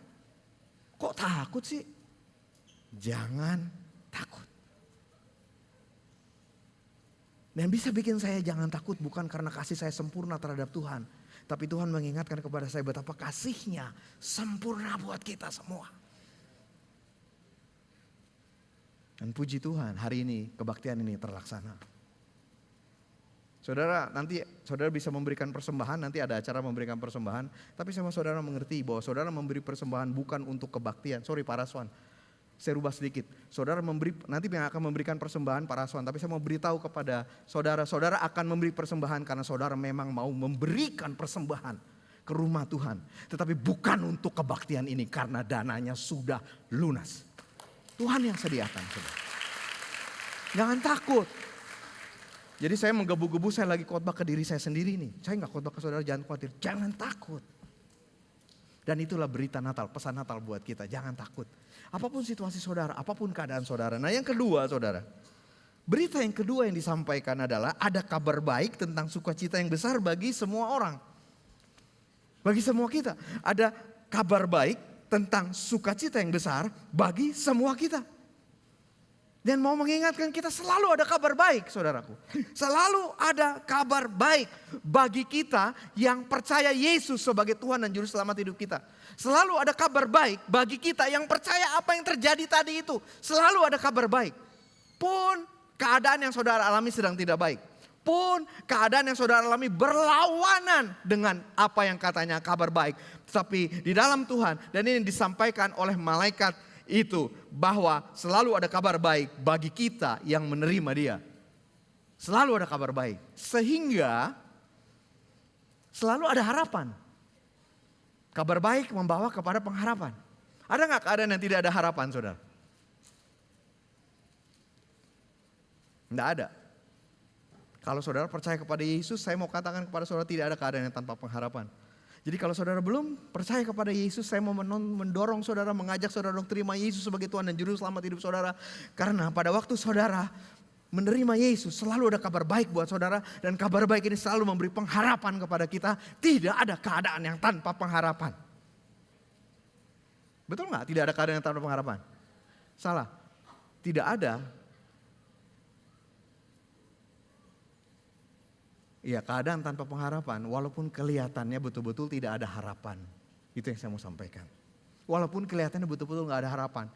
Kok takut sih? Jangan takut. Dan bisa bikin saya jangan takut bukan karena kasih saya sempurna terhadap Tuhan. Tapi Tuhan mengingatkan kepada saya betapa kasihnya sempurna buat kita semua. Dan puji Tuhan hari ini kebaktian ini terlaksana. Saudara nanti saudara bisa memberikan persembahan, nanti ada acara memberikan persembahan. Tapi sama saudara mengerti bahwa saudara memberi persembahan bukan untuk kebaktian. Sorry Pak Raswan, saya rubah sedikit. Saudara nanti yang akan memberikan persembahan Pak Raswan. Tapi saya mau beritahu kepada saudara, saudara akan memberi persembahan karena saudara memang mau memberikan persembahan ke rumah Tuhan. Tetapi bukan untuk kebaktian ini karena dananya sudah lunas. Tuhan yang sediakan saudara. Jangan takut. Jadi saya menggebu-gebu, saya lagi khotbah ke diri saya sendiri nih. Saya gak khotbah ke saudara, jangan khawatir, jangan takut. Dan itulah berita Natal, pesan Natal buat kita, jangan takut. Apapun situasi saudara, apapun keadaan saudara. Nah yang kedua saudara, berita yang kedua yang disampaikan adalah ada kabar baik tentang sukacita yang besar bagi semua orang. Bagi semua kita, ada kabar baik tentang sukacita yang besar bagi semua kita. Dan mau mengingatkan kita selalu ada kabar baik, saudaraku. Selalu ada kabar baik bagi kita yang percaya Yesus sebagai Tuhan dan Juru Selamat hidup kita. Selalu ada kabar baik bagi kita yang percaya apa yang terjadi tadi itu. Selalu ada kabar baik. Pun keadaan yang saudara alami sedang tidak baik. Pun keadaan yang saudara alami berlawanan dengan apa yang katanya kabar baik. Tetapi di dalam Tuhan, dan ini disampaikan oleh malaikat itu, bahwa selalu ada kabar baik bagi kita yang menerima Dia. Selalu ada kabar baik. Sehingga selalu ada harapan. Kabar baik membawa kepada pengharapan. Ada nggak keadaan yang tidak ada harapan, saudara? Tidak ada. Kalau saudara percaya kepada Yesus, saya mau katakan kepada saudara tidak ada keadaan yang tanpa pengharapan. Jadi kalau saudara belum percaya kepada Yesus, saya mau mendorong saudara, mengajak saudara untuk terima Yesus sebagai Tuhan dan Juru Selamat hidup saudara. Karena pada waktu saudara menerima Yesus, selalu ada kabar baik buat saudara. Dan kabar baik ini selalu memberi pengharapan kepada kita. Tidak ada keadaan yang tanpa pengharapan. Betul nggak? Tidak ada keadaan yang tanpa pengharapan. Salah. Tidak ada. Iya, keadaan tanpa pengharapan, walaupun kelihatannya betul-betul tidak ada harapan. Itu yang saya mau sampaikan. Walaupun kelihatannya betul-betul gak ada harapan,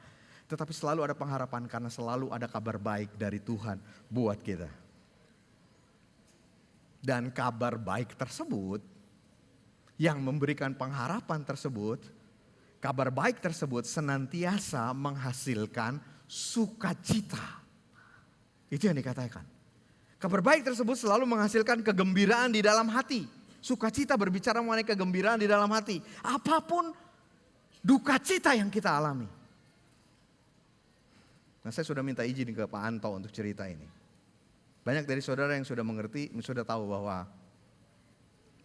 tetapi selalu ada pengharapan karena selalu ada kabar baik dari Tuhan buat kita. Dan kabar baik tersebut, yang memberikan pengharapan tersebut, kabar baik tersebut senantiasa menghasilkan sukacita. Itu yang dikatakan. Kabar baik tersebut selalu menghasilkan kegembiraan di dalam hati. Sukacita berbicara mengenai kegembiraan di dalam hati. Apapun duka cita yang kita alami. Nah, saya sudah minta izin ke Pak Anto untuk cerita ini. Banyak dari saudara yang sudah mengerti, sudah tahu bahwa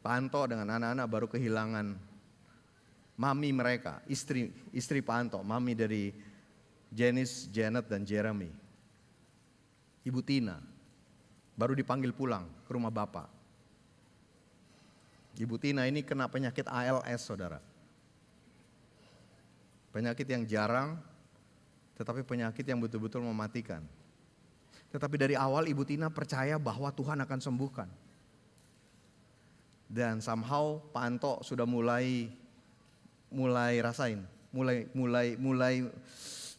Pak Anto dengan anak-anak baru kehilangan mami mereka, istri Pak Anto, mami dari Janice, Janet dan Jeremy. Ibu Tina. Baru dipanggil pulang ke rumah bapak. Ibu Tina ini kena penyakit ALS, saudara. Penyakit yang jarang, tetapi penyakit yang betul-betul mematikan. Tetapi dari awal Ibu Tina percaya bahwa Tuhan akan sembuhkan. Dan somehow Pak Anto sudah mulai rasain, mulai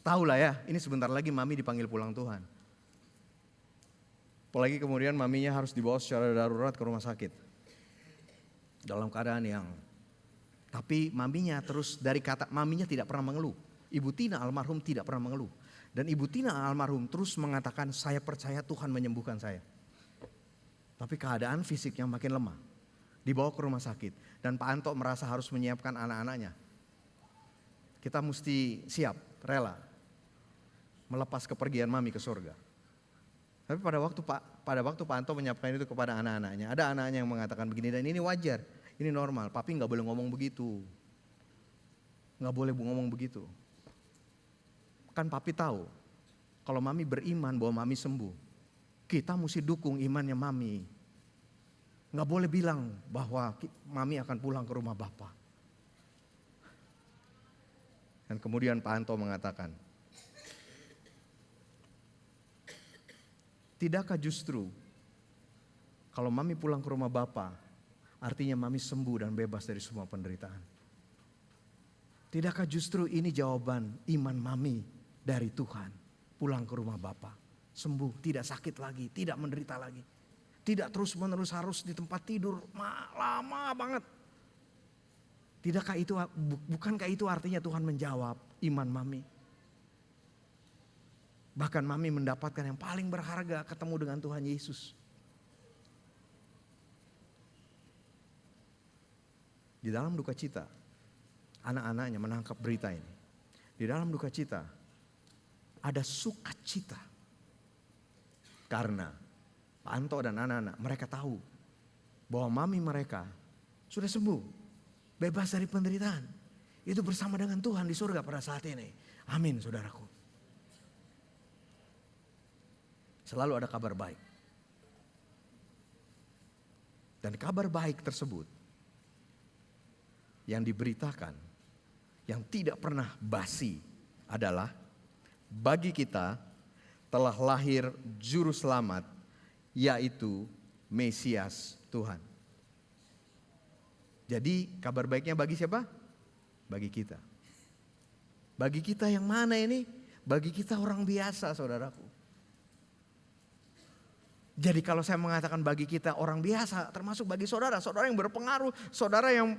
tahu lah ya, ini sebentar lagi mami dipanggil pulang Tuhan. Apalagi kemudian maminya harus dibawa secara darurat ke rumah sakit. Dalam keadaan yang, tapi maminya terus dari kata maminya tidak pernah mengeluh. Ibu Tina almarhum tidak pernah mengeluh. Dan Ibu Tina almarhum terus mengatakan, saya percaya Tuhan menyembuhkan saya. Tapi keadaan fisiknya makin lemah. Dibawa ke rumah sakit. Dan Pak Anto merasa harus menyiapkan anak-anaknya. Kita mesti siap, rela. Melepas kepergian mami ke surga. Tapi pada waktu Pak Anto menyiapkan itu kepada anak-anaknya, ada anaknya yang mengatakan begini, dan ini wajar, ini normal, papi gak boleh ngomong begitu. Gak boleh ngomong begitu. Kan papi tahu, kalau mami beriman bahwa mami sembuh, kita mesti dukung imannya mami. Gak boleh bilang bahwa mami akan pulang ke rumah bapak. Dan kemudian Pak Anto mengatakan, tidakkah justru kalau mami pulang ke rumah bapak, artinya mami sembuh dan bebas dari semua penderitaan? Tidakkah justru ini jawaban iman mami dari Tuhan? Pulang ke rumah bapak, sembuh, tidak sakit lagi, tidak menderita lagi. Tidak terus-menerus harus di tempat tidur lama banget. Tidakkah itu, bukankah itu artinya Tuhan menjawab iman mami? Bahkan mami mendapatkan yang paling berharga, ketemu dengan Tuhan Yesus. Di dalam duka cita, anak-anaknya menangkap berita ini. Di dalam duka cita, ada sukacita. Karena Pak Anto dan anak-anak, mereka tahu bahwa mami mereka sudah sembuh, bebas dari penderitaan. Itu bersama dengan Tuhan di surga pada saat ini. Amin, saudaraku. Selalu ada kabar baik. Dan kabar baik tersebut yang diberitakan, yang tidak pernah basi adalah bagi kita telah lahir juru selamat, yaitu Mesias Tuhan. Jadi kabar baiknya bagi siapa? Bagi kita. Bagi kita yang mana ini? Bagi kita orang biasa, saudaraku. Jadi kalau saya mengatakan bagi kita orang biasa, termasuk bagi saudara yang berpengaruh, saudara yang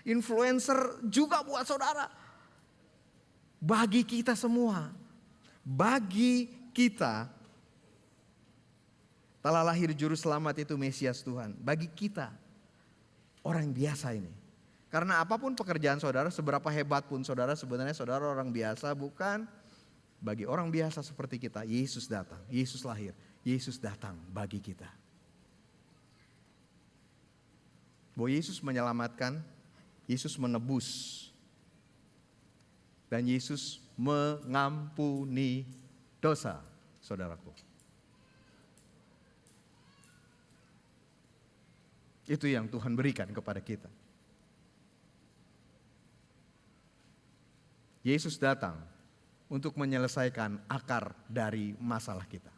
influencer juga buat saudara. Bagi kita semua, bagi kita telah lahir juru selamat itu Mesias Tuhan. Bagi kita orang biasa ini. Karena apapun pekerjaan saudara, seberapa hebat pun saudara, sebenarnya saudara orang biasa, bukan? Bagi orang biasa seperti kita, Yesus datang, Yesus lahir, Yesus datang bagi kita. Bahwa Yesus menyelamatkan, Yesus menebus, dan Yesus mengampuni dosa, saudaraku. Itu yang Tuhan berikan kepada kita. Yesus datang untuk menyelesaikan akar dari masalah kita.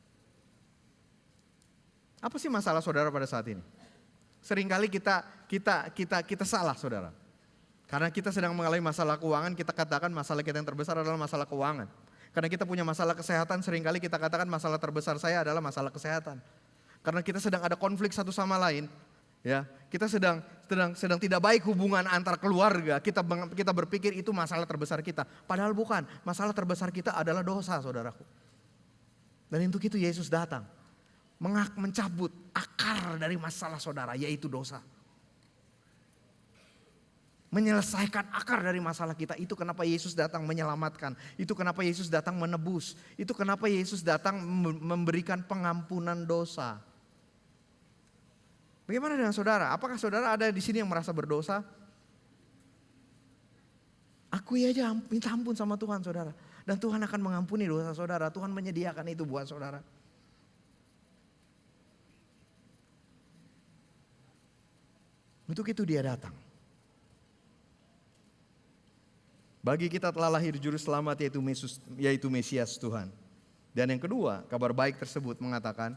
Apa sih masalah saudara pada saat ini? Seringkali kita salah, saudara. Karena kita sedang mengalami masalah keuangan, kita katakan masalah kita yang terbesar adalah masalah keuangan. Karena kita punya masalah kesehatan, seringkali kita katakan masalah terbesar saya adalah masalah kesehatan. Karena kita sedang ada konflik satu sama lain, ya, kita sedang tidak baik hubungan antar keluarga. Kita berpikir itu masalah terbesar kita. Padahal bukan. Masalah terbesar kita adalah dosa, saudaraku. Dan untuk itu Yesus datang. Mencabut akar dari masalah saudara, yaitu dosa. Menyelesaikan akar dari masalah kita. Itu kenapa Yesus datang menyelamatkan. Itu kenapa Yesus datang menebus. Itu kenapa Yesus datang memberikan pengampunan dosa. Bagaimana dengan saudara? Apakah saudara ada di sini yang merasa berdosa? Akui aja, minta ampun sama Tuhan, saudara. Dan Tuhan akan mengampuni dosa saudara. Tuhan menyediakan itu buat saudara. Untuk itu dia datang. Bagi kita telah lahir juru selamat yaitu Mesias Tuhan. Dan yang kedua, kabar baik tersebut mengatakan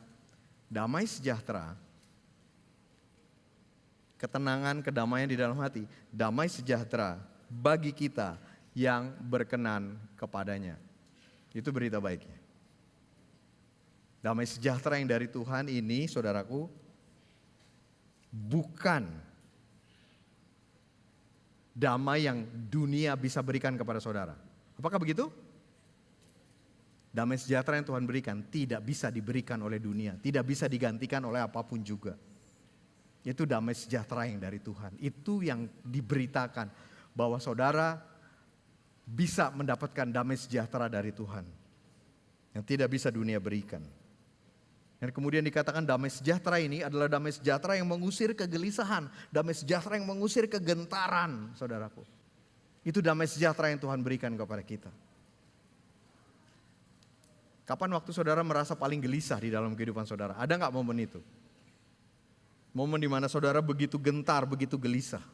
damai sejahtera, ketenangan, kedamaian di dalam hati, damai sejahtera bagi kita yang berkenan kepadanya. Itu berita baiknya. Damai sejahtera yang dari Tuhan ini, saudaraku, bukan damai yang dunia bisa berikan kepada saudara. Apakah begitu? Damai sejahtera yang Tuhan berikan tidak bisa diberikan oleh dunia, tidak bisa digantikan oleh apapun juga. Itu damai sejahtera yang dari Tuhan. Itu yang diberitakan bahwa saudara bisa mendapatkan damai sejahtera dari Tuhan. Yang tidak bisa dunia berikan. Dan kemudian dikatakan damai sejahtera ini adalah damai sejahtera yang mengusir kegelisahan. Damai sejahtera yang mengusir kegentaran, saudaraku. Itu damai sejahtera yang Tuhan berikan kepada kita. Kapan waktu saudara merasa paling gelisah di dalam kehidupan saudara? Ada gak momen itu? Momen di mana saudara begitu gentar, begitu gelisah.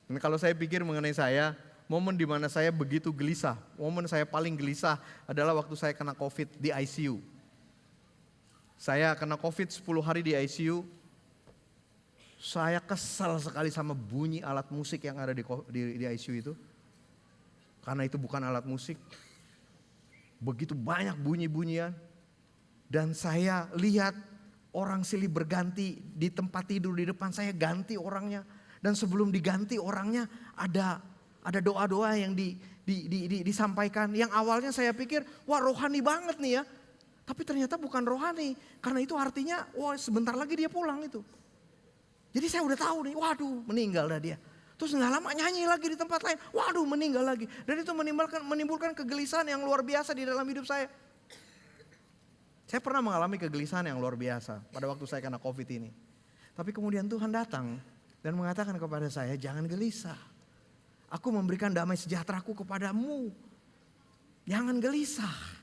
Dan kalau saya pikir mengenai saya, momen di mana saya begitu gelisah, momen saya paling gelisah adalah waktu saya kena COVID di ICU. Saya kena COVID 10 hari di ICU. Saya kesal sekali sama bunyi alat musik yang ada di ICU itu. Karena itu bukan alat musik. Begitu banyak bunyi-bunyian. Dan saya lihat orang silih berganti di tempat tidur di depan saya, ganti orangnya. Dan sebelum diganti orangnya ada doa-doa yang disampaikan. Yang awalnya saya pikir, wah rohani banget nih ya. Tapi ternyata bukan rohani. Karena itu artinya, wah sebentar lagi dia pulang itu. Jadi saya udah tahu nih, waduh meninggal dah dia. Terus gak lama nyanyi lagi di tempat lain, waduh meninggal lagi. Dan itu menimbulkan kegelisahan yang luar biasa di dalam hidup saya. Saya pernah mengalami kegelisahan yang luar biasa pada waktu saya kena COVID ini. Tapi kemudian Tuhan datang dan mengatakan kepada saya, jangan gelisah. Aku memberikan damai sejahteraku kepadamu. Jangan gelisah.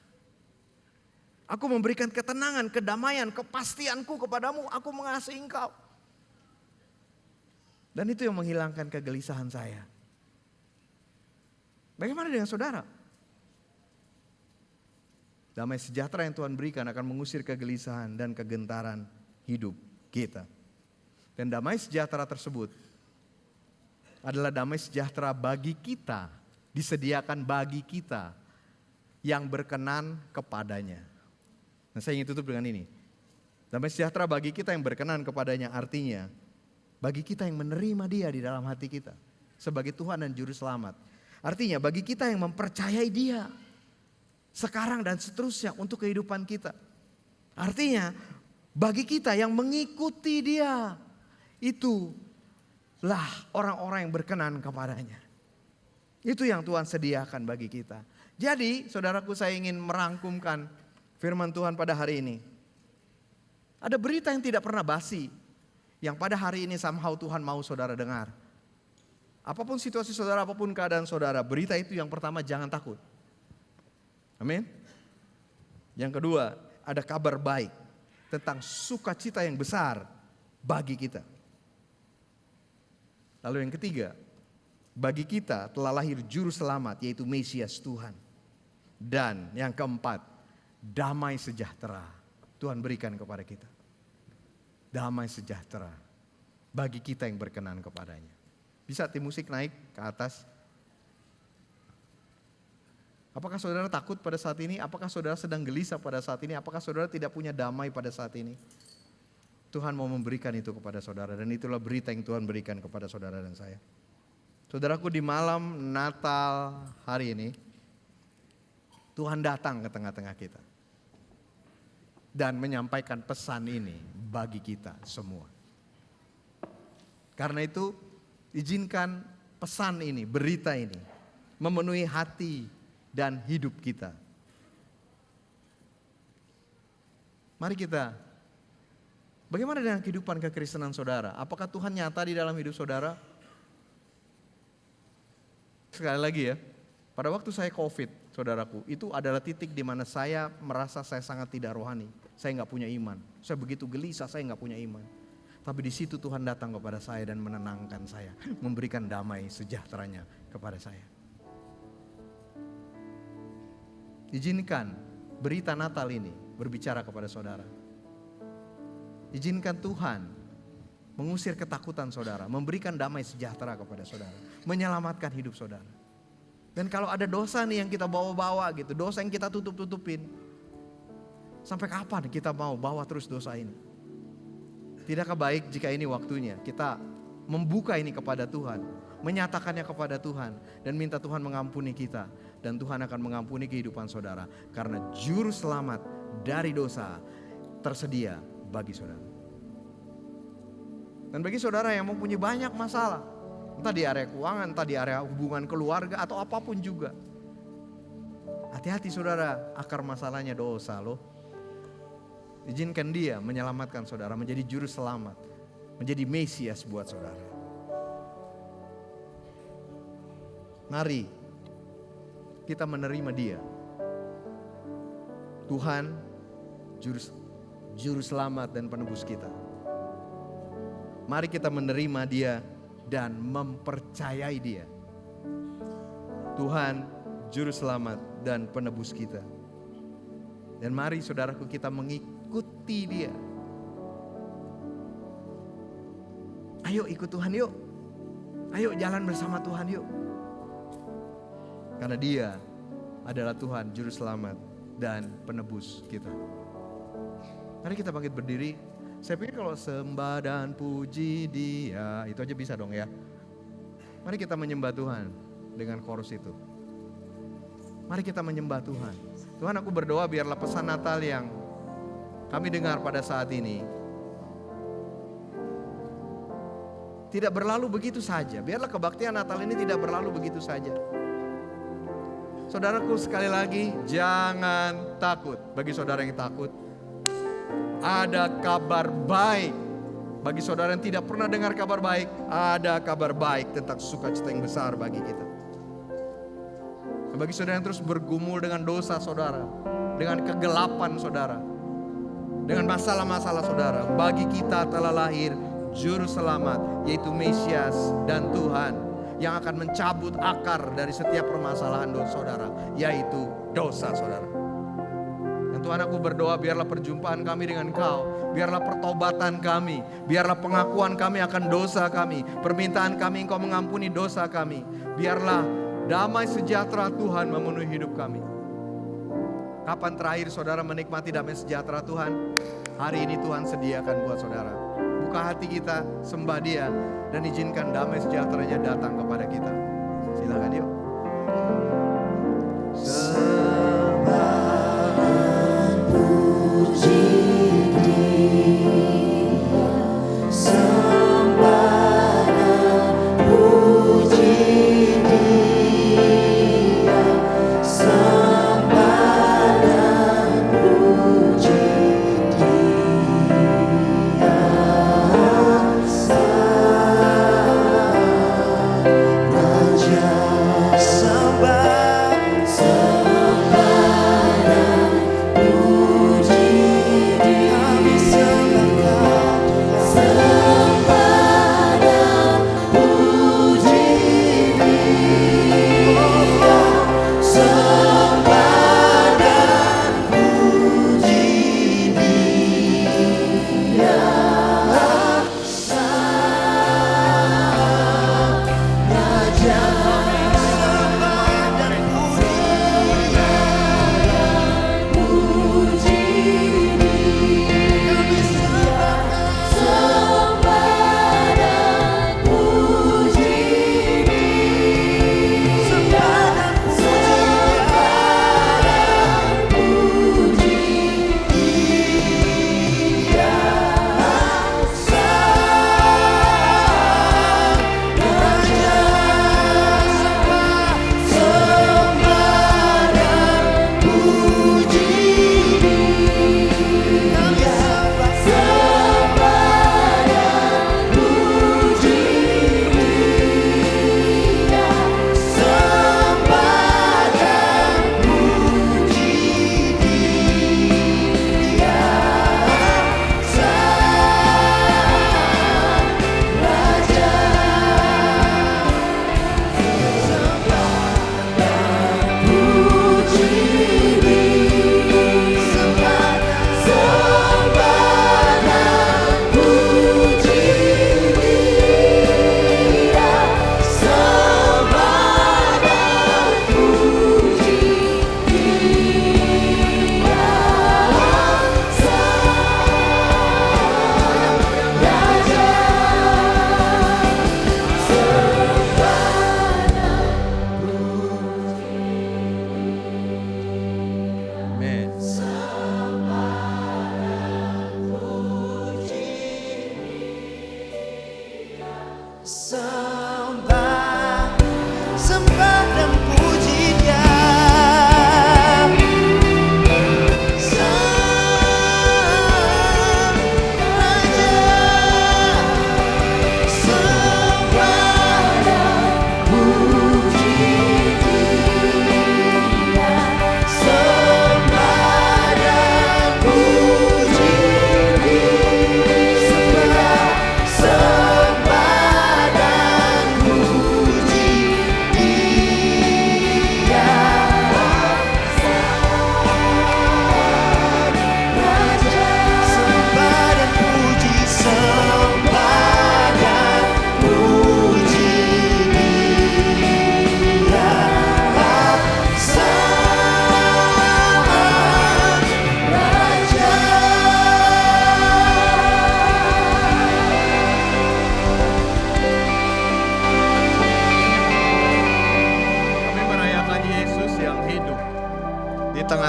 Aku memberikan ketenangan, kedamaian, kepastianku kepadamu. Aku mengasihi engkau. Dan itu yang menghilangkan kegelisahan saya. Bagaimana dengan saudara? Damai sejahtera yang Tuhan berikan akan mengusir kegelisahan dan kegentaran hidup kita. Dan damai sejahtera tersebut adalah damai sejahtera bagi kita, disediakan bagi kita yang berkenan kepadanya. Nah, saya ingin tutup dengan ini. Damai sejahtera bagi kita yang berkenan kepadanya artinya bagi kita yang menerima Dia di dalam hati kita sebagai Tuhan dan Juru Selamat. Artinya bagi kita yang mempercayai Dia sekarang dan seterusnya untuk kehidupan kita. Artinya bagi kita yang mengikuti Dia, itulah orang-orang yang berkenan kepadanya. Itu yang Tuhan sediakan bagi kita. Jadi saudaraku, saya ingin merangkumkan firman Tuhan pada hari ini. Ada berita yang tidak pernah basi, yang pada hari ini somehow Tuhan mau saudara dengar. Apapun situasi saudara, apapun keadaan saudara, berita itu yang pertama, jangan takut. Amin. Yang kedua, ada kabar baik tentang sukacita yang besar bagi kita. Lalu yang ketiga, bagi kita telah lahir juru selamat, yaitu Mesias Tuhan. Dan yang keempat, damai sejahtera Tuhan berikan kepada kita. Damai sejahtera bagi kita yang berkenan kepadanya. Bisa tim musik naik ke atas. Apakah saudara takut pada saat ini? Apakah saudara sedang gelisah pada saat ini? Apakah saudara tidak punya damai pada saat ini? Tuhan mau memberikan itu kepada saudara, dan itulah berita yang Tuhan berikan kepada saudara dan saya. Saudaraku, di malam Natal hari ini Tuhan datang ke tengah-tengah kita dan menyampaikan pesan ini bagi kita semua. Karena itu izinkan pesan ini, berita ini memenuhi hati dan hidup kita. Mari kita, bagaimana dengan kehidupan kekristenan saudara? Apakah Tuhan nyata di dalam hidup saudara? Sekali lagi ya, pada waktu saya COVID, saudaraku, itu adalah titik di mana saya merasa saya sangat tidak rohani. Saya nggak punya iman. Saya begitu gelisah, saya nggak punya iman. Tapi di situ Tuhan datang kepada saya dan menenangkan saya, memberikan damai sejahteranya kepada saya. Izinkan berita Natal ini berbicara kepada saudara. Izinkan Tuhan mengusir ketakutan saudara, memberikan damai sejahtera kepada saudara, menyelamatkan hidup saudara. Dan kalau ada dosa nih yang kita bawa-bawa gitu, dosa yang kita tutup-tutupin, sampai kapan kita mau bawa terus dosa ini? Tidakkah baik jika ini waktunya kita membuka ini kepada Tuhan, menyatakannya kepada Tuhan, dan minta Tuhan mengampuni kita, dan Tuhan akan mengampuni kehidupan saudara, karena juru selamat dari dosa tersedia bagi saudara. Dan bagi saudara yang mempunyai banyak masalah, entah di area keuangan, entah di area hubungan keluarga, atau apapun juga, hati-hati saudara, akar masalahnya dosa loh. Izinkan Dia menyelamatkan saudara, menjadi juru selamat, menjadi Mesias buat saudara. Mari kita menerima Dia, Tuhan, juru selamat dan penebus kita. Mari kita menerima Dia dan mempercayai Dia, Tuhan, juru selamat dan penebus kita. Dan mari saudaraku, kita mengikuti Dia. Ayo ikut Tuhan yuk. Ayo jalan bersama Tuhan yuk. Karena Dia adalah Tuhan, juru selamat dan penebus kita. Mari kita bangkit berdiri. Saya pikir kalau sembah dan puji Dia, itu aja bisa dong ya. Mari kita menyembah Tuhan dengan chorus itu. Mari kita menyembah Tuhan. Tuhan, aku berdoa biarlah pesan Natal yang kami dengar pada saat ini tidak berlalu begitu saja. Biarlah kebaktian Natal ini tidak berlalu begitu saja. Saudaraku, sekali lagi, jangan takut. Bagi saudara yang takut, ada kabar baik. Bagi saudara yang tidak pernah dengar kabar baik, ada kabar baik tentang sukacita yang besar bagi kita. Bagi saudara yang terus bergumul dengan dosa saudara, dengan kegelapan saudara, dengan masalah-masalah saudara, bagi kita telah lahir juru selamat, yaitu Mesias dan Tuhan, yang akan mencabut akar dari setiap permasalahan dosa saudara, yaitu dosa saudara. Tuhan, aku berdoa biarlah perjumpaan kami dengan Kau, biarlah pertobatan kami, biarlah pengakuan kami akan dosa kami, permintaan kami Engkau mengampuni dosa kami. Biarlah damai sejahtera Tuhan memenuhi hidup kami. Kapan terakhir saudara menikmati damai sejahtera Tuhan? Hari ini Tuhan sediakan buat saudara. Buka hati kita, sembah Dia, dan izinkan damai sejahteranya datang kepada kita. Silakan yuk.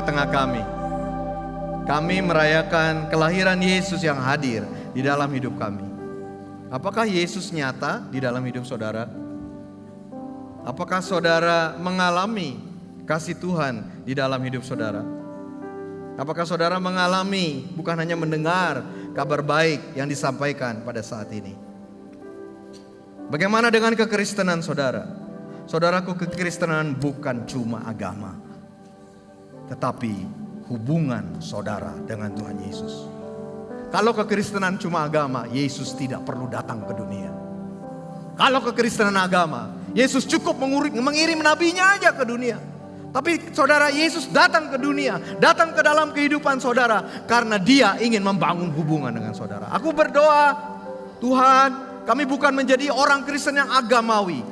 tengah-tengah kami. Kami merayakan kelahiran Yesus yang hadir di dalam hidup kami. Apakah Yesus nyata di dalam hidup saudara? Apakah saudara mengalami kasih Tuhan di dalam hidup saudara? Apakah saudara mengalami, bukan hanya mendengar kabar baik yang disampaikan pada saat ini? Bagaimana dengan kekristenan saudara? Saudaraku, kekristenan bukan cuma agama, tetapi hubungan saudara dengan Tuhan Yesus. Kalau kekristenan cuma agama, Yesus tidak perlu datang ke dunia. Kalau kekristenan agama, Yesus cukup mengirim nabinya aja ke dunia. Tapi saudara, Yesus datang ke dunia, datang ke dalam kehidupan saudara karena dia ingin membangun hubungan dengan saudara. Aku berdoa, Tuhan, kami bukan menjadi orang Kristen yang agamawi,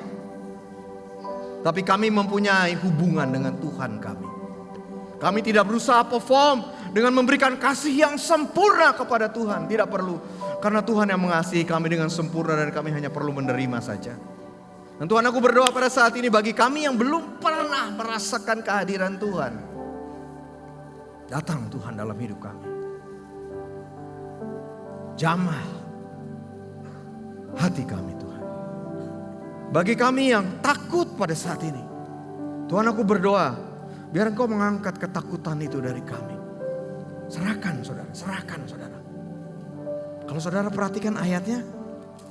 tapi kami mempunyai hubungan dengan Tuhan kami. Kami tidak berusaha perform dengan memberikan kasih yang sempurna kepada Tuhan. Tidak perlu, karena Tuhan yang mengasihi kami dengan sempurna dan kami hanya perlu menerima saja. Dan Tuhan, aku berdoa pada saat ini bagi kami yang belum pernah merasakan kehadiran Tuhan. Datang Tuhan dalam hidup kami. Jamah hati kami Tuhan. Bagi kami yang takut pada saat ini, Tuhan, aku berdoa biar Engkau mengangkat ketakutan itu dari kami. Serahkan saudara, serahkan saudara. Kalau saudara perhatikan ayatnya,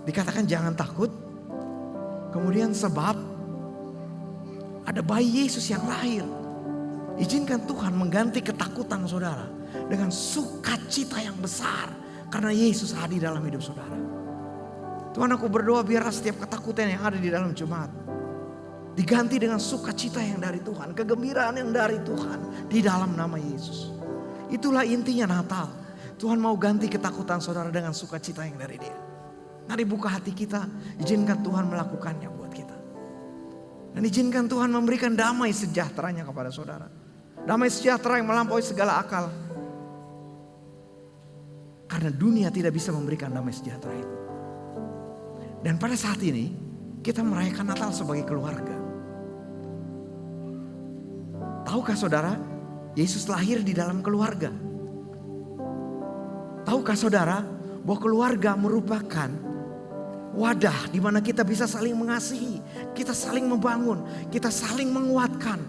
dikatakan jangan takut. Kemudian sebab ada bayi Yesus yang lahir. Izinkan Tuhan mengganti ketakutan saudara dengan sukacita yang besar. Karena Yesus hadir dalam hidup saudara. Tuhan, aku berdoa biarlah setiap ketakutan yang ada di dalam jemaat diganti dengan sukacita yang dari Tuhan. Kegembiraan yang dari Tuhan di dalam nama Yesus. Itulah intinya Natal. Tuhan mau ganti ketakutan saudara dengan sukacita yang dari Dia. Mari buka hati kita, izinkan Tuhan melakukannya buat kita. Dan izinkan Tuhan memberikan damai sejahteranya kepada saudara. Damai sejahtera yang melampaui segala akal. Karena dunia tidak bisa memberikan damai sejahtera itu. Dan pada saat ini, kita merayakan Natal sebagai keluarga. Tahukah saudara, Yesus lahir di dalam keluarga. Tahukah saudara, bahwa keluarga merupakan wadah di mana kita bisa saling mengasihi, kita saling membangun, kita saling menguatkan.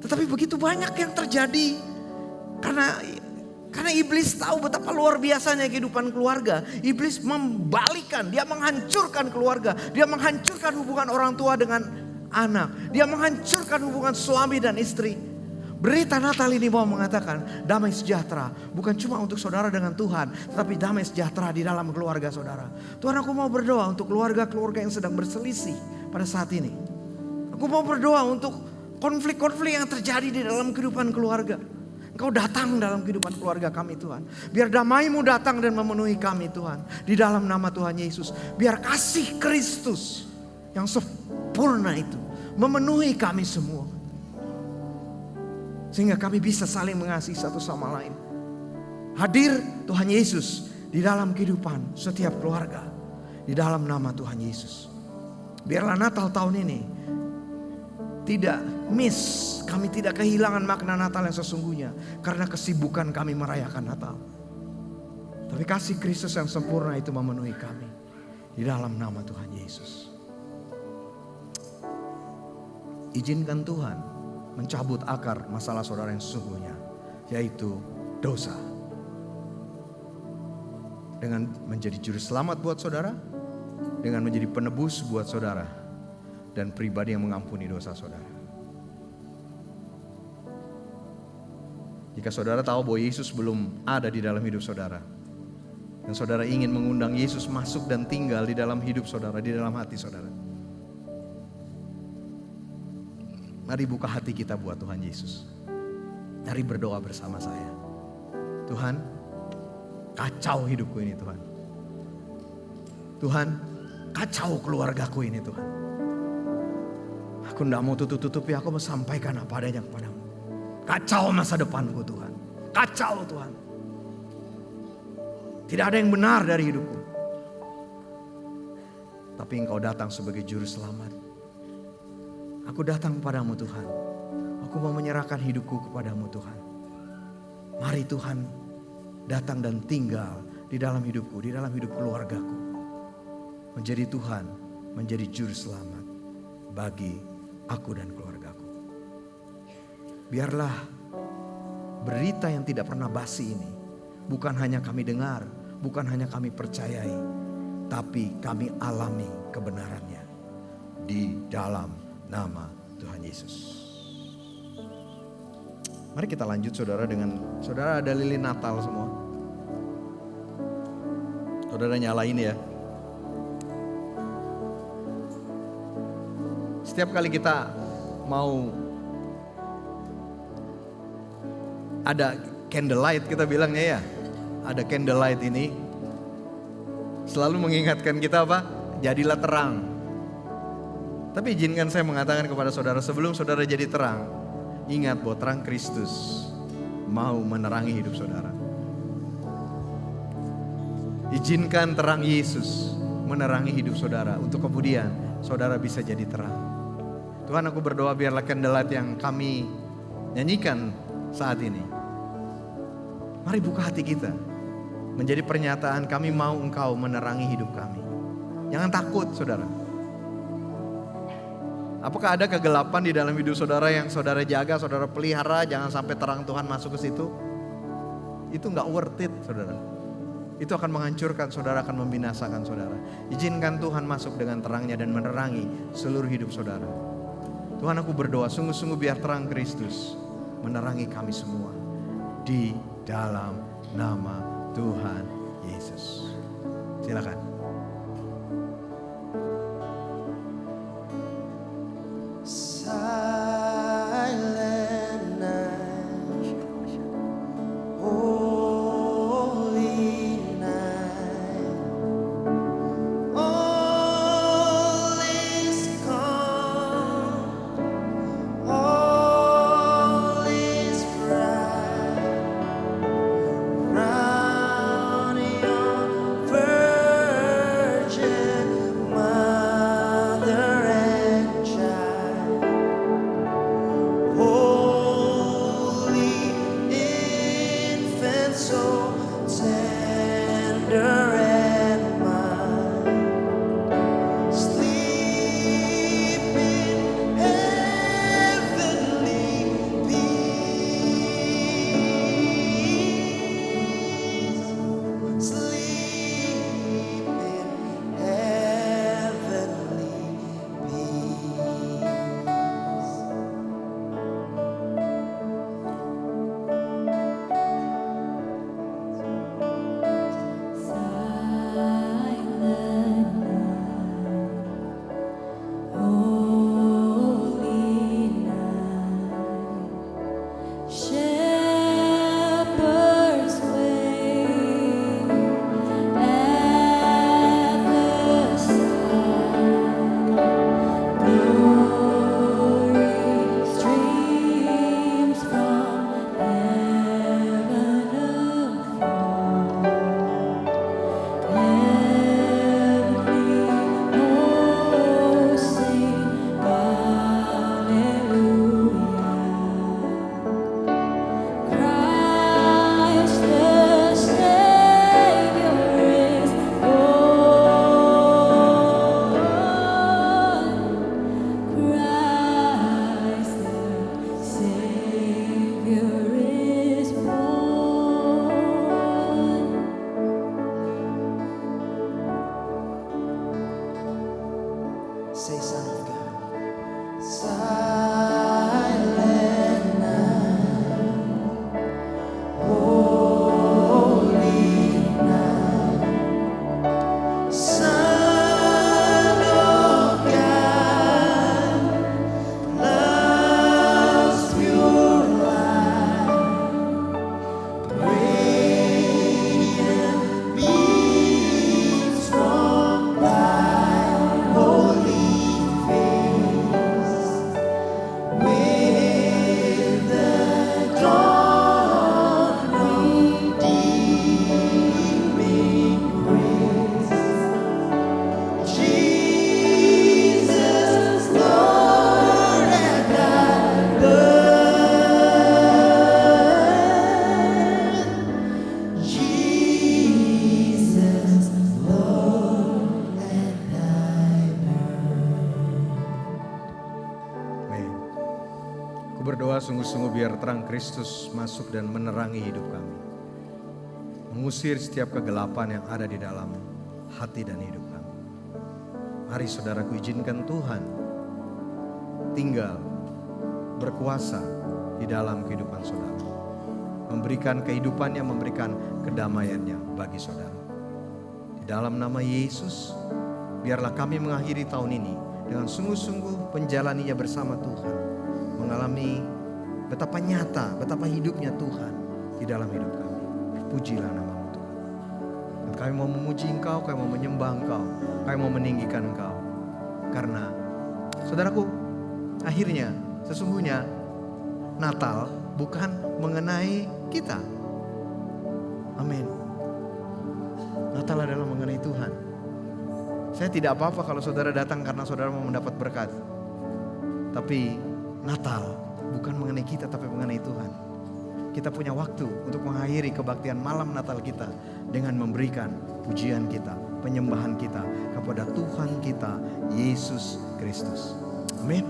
Tetapi begitu banyak yang terjadi karena iblis tahu betapa luar biasanya kehidupan keluarga. Iblis membalikan, dia menghancurkan keluarga, dia menghancurkan hubungan orang tua dengan anak, dia menghancurkan hubungan suami dan istri. Berita Natal ini mau mengatakan damai sejahtera bukan cuma untuk saudara dengan Tuhan, tetapi damai sejahtera di dalam keluarga saudara. Tuhan, aku mau berdoa untuk keluarga-keluarga yang sedang berselisih pada saat ini. Aku mau berdoa untuk konflik-konflik yang terjadi di dalam kehidupan keluarga. Engkau datang dalam kehidupan keluarga kami Tuhan. Biar damai-Mu datang dan memenuhi kami Tuhan. Di dalam nama Tuhan Yesus. Biar kasih Kristus yang sempurna itu memenuhi kami semua. Sehingga kami bisa saling mengasihi satu sama lain. Hadir Tuhan Yesus di dalam kehidupan setiap keluarga. Di dalam nama Tuhan Yesus. Biarlah Natal tahun ini tidak miss. Kami tidak kehilangan makna Natal yang sesungguhnya. Karena kesibukan kami merayakan Natal. Tapi kasih Kristus yang sempurna itu memenuhi kami. Di dalam nama Tuhan Yesus. Izinkan Tuhan mencabut akar masalah saudara yang sesungguhnya, yaitu dosa. Dengan menjadi juru selamat buat saudara, dengan menjadi penebus buat saudara, dan pribadi yang mengampuni dosa saudara. Jika saudara tahu bahwa Yesus belum ada di dalam hidup saudara, dan saudara ingin mengundang Yesus masuk dan tinggal di dalam hidup saudara, di dalam hati saudara, mari buka hati kita buat Tuhan Yesus. Mari berdoa bersama saya. Tuhan, kacau hidupku ini Tuhan. Tuhan, kacau keluargaku ini Tuhan. Aku tidak mau tutup-tutupi, aku mau sampaikan apa adanya kepadamu. Kacau masa depanku Tuhan. Kacau Tuhan. Tidak ada yang benar dari hidupku. Tapi Engkau datang sebagai juru selamat. Aku datang kepadamu Tuhan. Aku mau menyerahkan hidupku kepadamu Tuhan. Mari Tuhan datang dan tinggal di dalam hidupku, di dalam hidup keluargaku. Menjadi Tuhan, menjadi juru selamat bagi aku dan keluargaku. Biarlah berita yang tidak pernah basi ini bukan hanya kami dengar, bukan hanya kami percayai, tapi kami alami kebenarannya di dalam nama Tuhan Yesus. Mari kita lanjut saudara dengan saudara ada lilin Natal semua. Saudara nyalain ya. Setiap kali kita mau ada candlelight kita bilangnya ya. Ada candlelight ini selalu mengingatkan kita apa? Jadilah terang. Tapi izinkan saya mengatakan kepada saudara, sebelum saudara jadi terang, ingat bahwa terang Kristus mau menerangi hidup saudara. Izinkan terang Yesus menerangi hidup saudara untuk kemudian saudara bisa jadi terang. Tuhan, aku berdoa biarlah candlelight yang kami nyanyikan saat ini, mari buka hati kita menjadi pernyataan kami mau Engkau menerangi hidup kami. Jangan takut saudara. Apakah ada kegelapan di dalam hidup saudara yang saudara jaga, saudara pelihara, jangan sampai terang Tuhan masuk ke situ? Itu gak worth it saudara. Itu akan menghancurkan saudara, akan membinasakan saudara. Izinkan Tuhan masuk dengan terangnya dan menerangi seluruh hidup saudara. Tuhan, aku berdoa sungguh-sungguh biar terang Kristus menerangi kami semua. Di dalam nama Tuhan Yesus. Silakan. Silent night, holy night, all is calm, all is bright, round your virgin mother and child. Holy infant, so tender and mild, sleep in heavenly peace, sleep in heavenly peace. Shepherds wait at the side. Glory streams from heaven afar. Heavenly hosts sing Hallelujah. Christ the Savior is born. Christ the Savior is born. Say, Son of God. Silent night, holy night, Son of God, love's pure light, radiant beams from thy holy face, with the dawn redeeming grace. Jesus, Lord, and thy birth. Jesus, Lord, and thy Amin. Aku berdoa sungguh-sungguh biar terang Kristus masuk dan menerangi hidup kami. Mengusir setiap kegelapan yang ada di dalam hati dan hidup kami. Mari saudaraku, izinkan Tuhan tinggal berkuasa di dalam kehidupan saudara. Memberikan kehidupannya, memberikan kedamaiannya bagi saudara. Di dalam nama Yesus, biarlah kami mengakhiri tahun ini dengan sungguh-sungguh menjalaninya bersama Tuhan. Mengalami betapa nyata, betapa hidupnya Tuhan di dalam hidup kami. Pujilah nama-Mu Tuhan. Dan kami mau memuji Engkau, kami mau menyembah Engkau, kami mau meninggikan Engkau. Karena saudaraku, akhirnya sesungguhnya Natal bukan mengenai kita. Amin. Natal adalah mengenai Tuhan. Saya tidak apa-apa kalau saudara datang karena saudara mau mendapat berkat. Tapi Natal bukan mengenai kita tapi mengenai Tuhan. Kita punya waktu untuk mengakhiri kebaktian malam Natal kita dengan memberikan pujian kita, penyembahan kita kepada Tuhan kita, Yesus Kristus. Amin.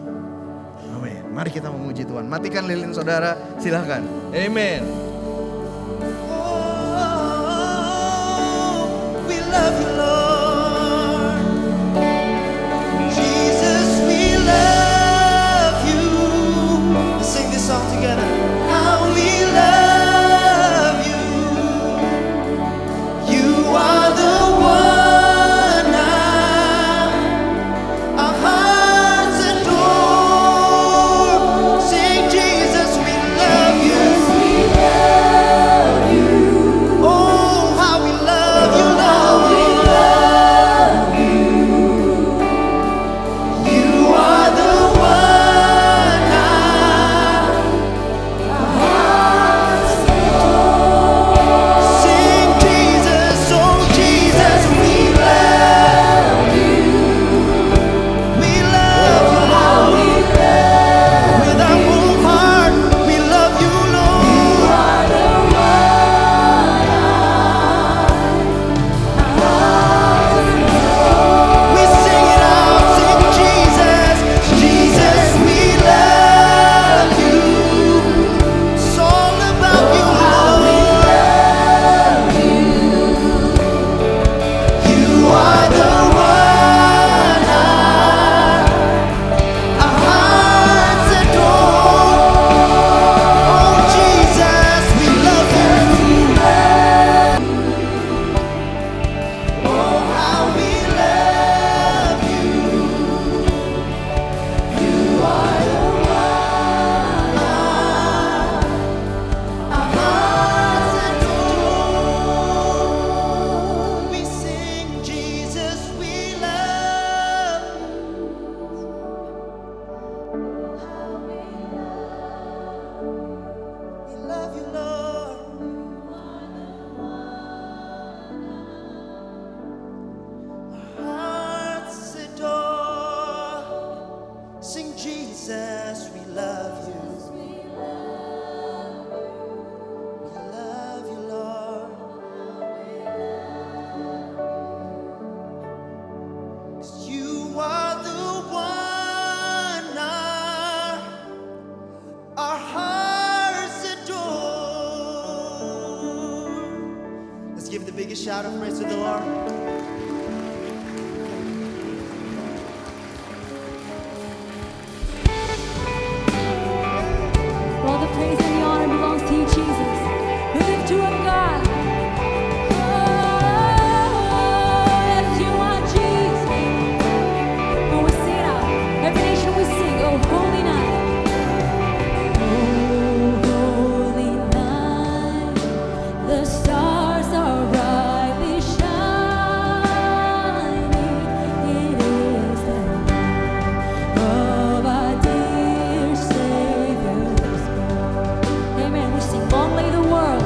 Amin. Mari kita memuji Tuhan. Matikan lilin saudara, silahkan. Amin. We love you, Lord. Jesus, we love you. Let's sing this song together. How we love you. You are the one our hearts adore. Sing Jesus, we love you. Oh, how we love you, Lord. You are the one our hearts adore. Sing Jesus, oh Jesus, we love you. We love you, Lord. With our whole heart, we love you, Lord. You are the we sing it out, sing Jesus, Jesus, we love you. It's all about you, Lord. You are the one our hearts adore. Oh Jesus, we love you. Oh how we love you. You are the one our hearts adore. We sing Jesus, we love you. We love you, Lord. Hearts adore. Sing Jesus, we love you. We love you, Lord. 'Cause you are the one our hearts adore. Let's give the biggest shout of praise to the Lord. All the praise and the honor belongs to you, Jesus. We lift you up, God. Oh, yes, you are Jesus. Oh, we sing it out. Every nation we sing, oh, holy night. Oh, holy night. The stars are brightly shining. It is the night of our dear Savior's birth. Amen. We sing, long lay the world.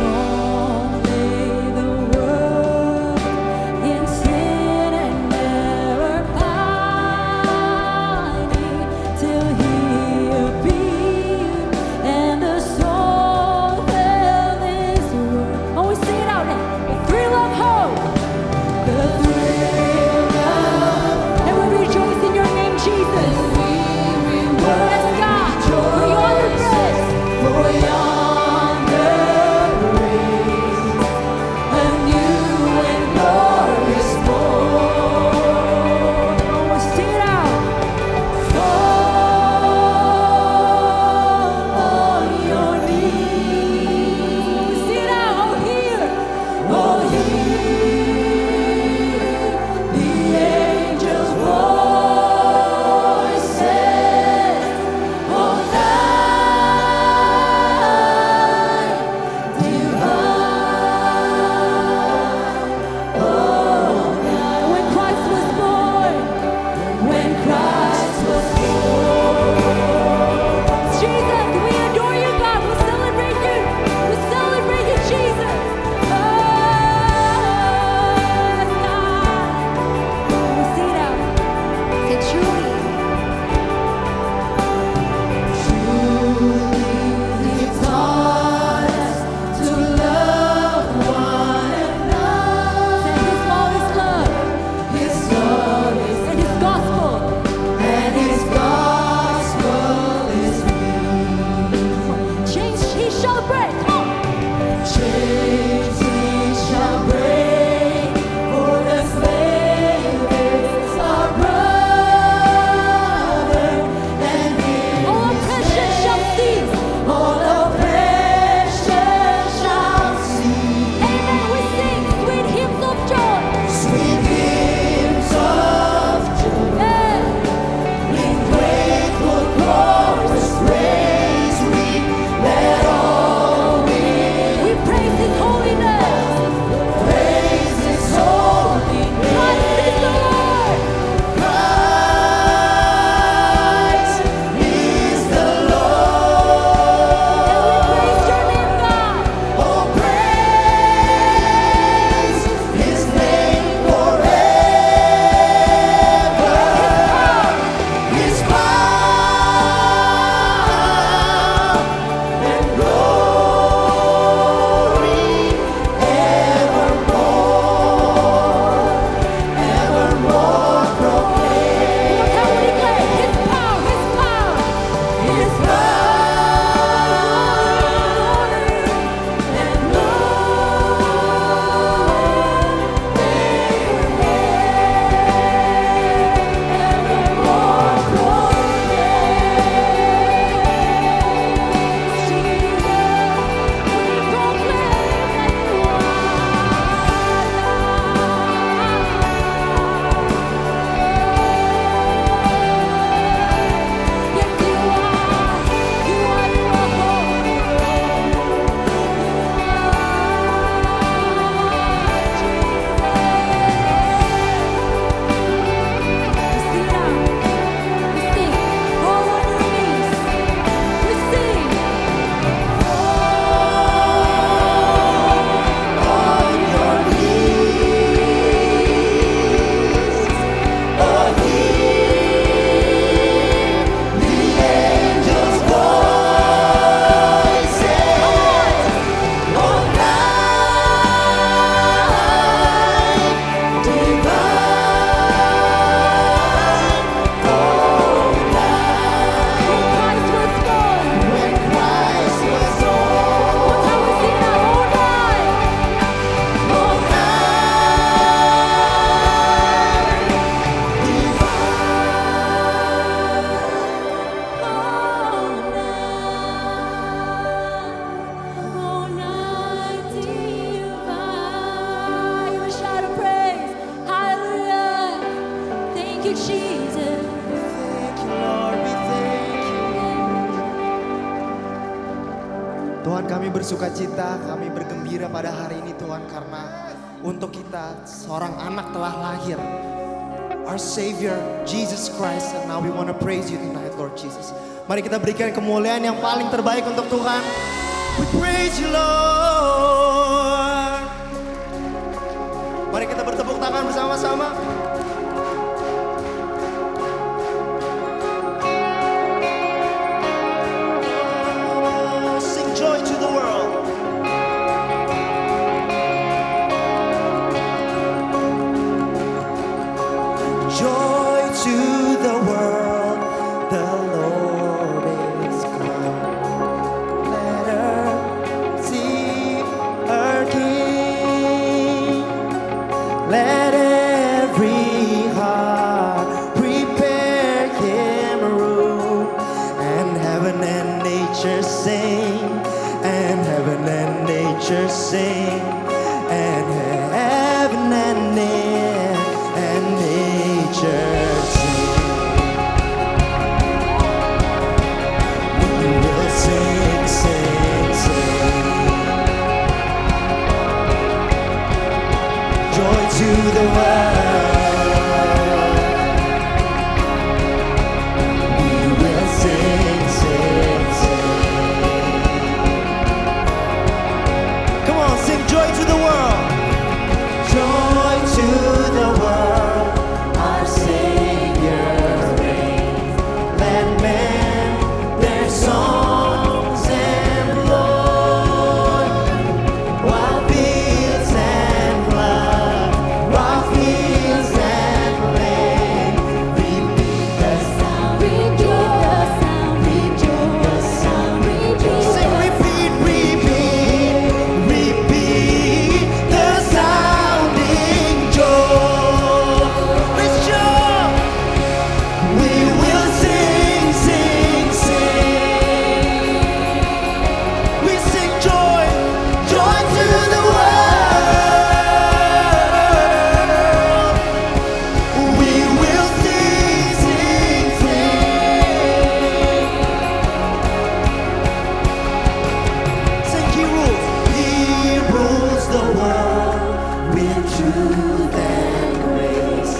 Long lay the world in sin and never pining till He appeared and the soul felt His word. Oh, we sing it out now. The thrill of hope. The thrill of, and we rejoice in your name, Jesus. Yes, God, for yonder grace, a new and glorious morn. Oh, we sing it out. Fall on your knees. We sing it out. Oh, hear bersuka cita, kami bergembira pada hari ini Tuhan, karena untuk kita seorang anak telah lahir. Our Savior, Jesus Christ, and now we want to praise you tonight, Lord Jesus. Mari kita berikan kemuliaan yang paling terbaik untuk Tuhan. We praise you, Lord. Mari kita bertepuk tangan bersama-sama. Sing joy to the world. Joy to the world, the Lord is come. Let earth see our King. Let every heart prepare Him room, and heaven and nature sing, and heaven and nature sing, and heaven and nature sing. We will sing, sing, sing. Joy to the world. We will sing, sing, sing. Come on, sing joy to the world. Joy to the world, our Savior reigns. Let men their songs employ, while fields and flood, while fields and plain, repeat the sound, repeat the sound, repeat the sound, repeat. Sing, repeat, repeat, repeat the sounding joy. It's joy. We will sing, sing, sing. We sing joy, joy to the world. We will sing, sing, sing. Sing, He rules. He rules the world with truth and grace,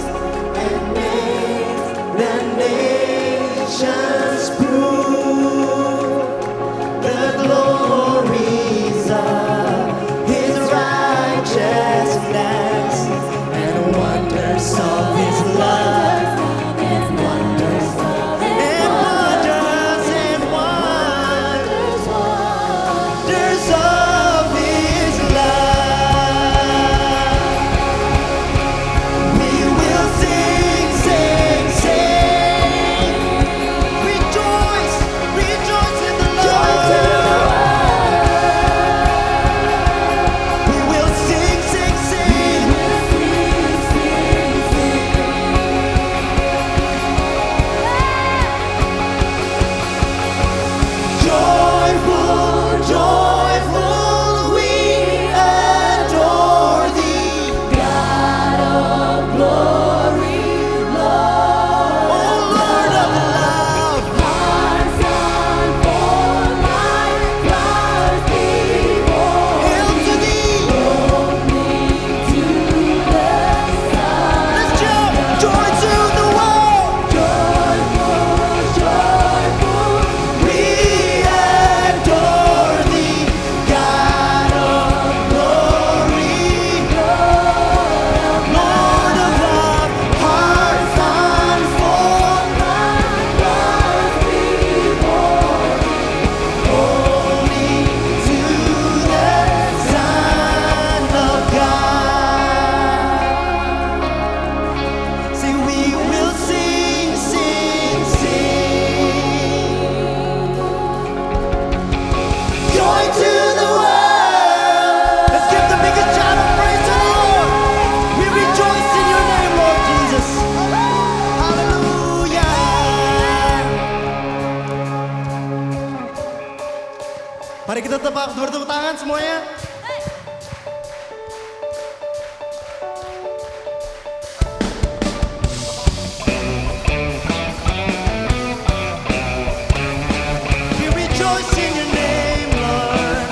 and makes the nations prove the glories of His righteousness, and wonders of His love, and wonders of and wonders and wonders of His love. We will sing, sing, sing. Rejoice, rejoice in the Lord. We will sing, sing, sing. Joyful, joyful, we adore Thee, God of glory, Lord. Oh, Lord of love. Hearts unfold like flowers before Hail to Thee. Opening to the sun. Let's jump. Joy to the world. Joyful, joyful, we adore Thee, God of glory, Lord of love. Hearts unfold like flowers before Thee, holy to the Son of God. See, we will sing, sing, sing. Joy to the world. Let's give the biggest shout of praise to the Lord. We rejoice in your name, Lord Jesus. Hallelujah. Mari kita bertepuk tangan semuanya. We rejoice in your name, Lord.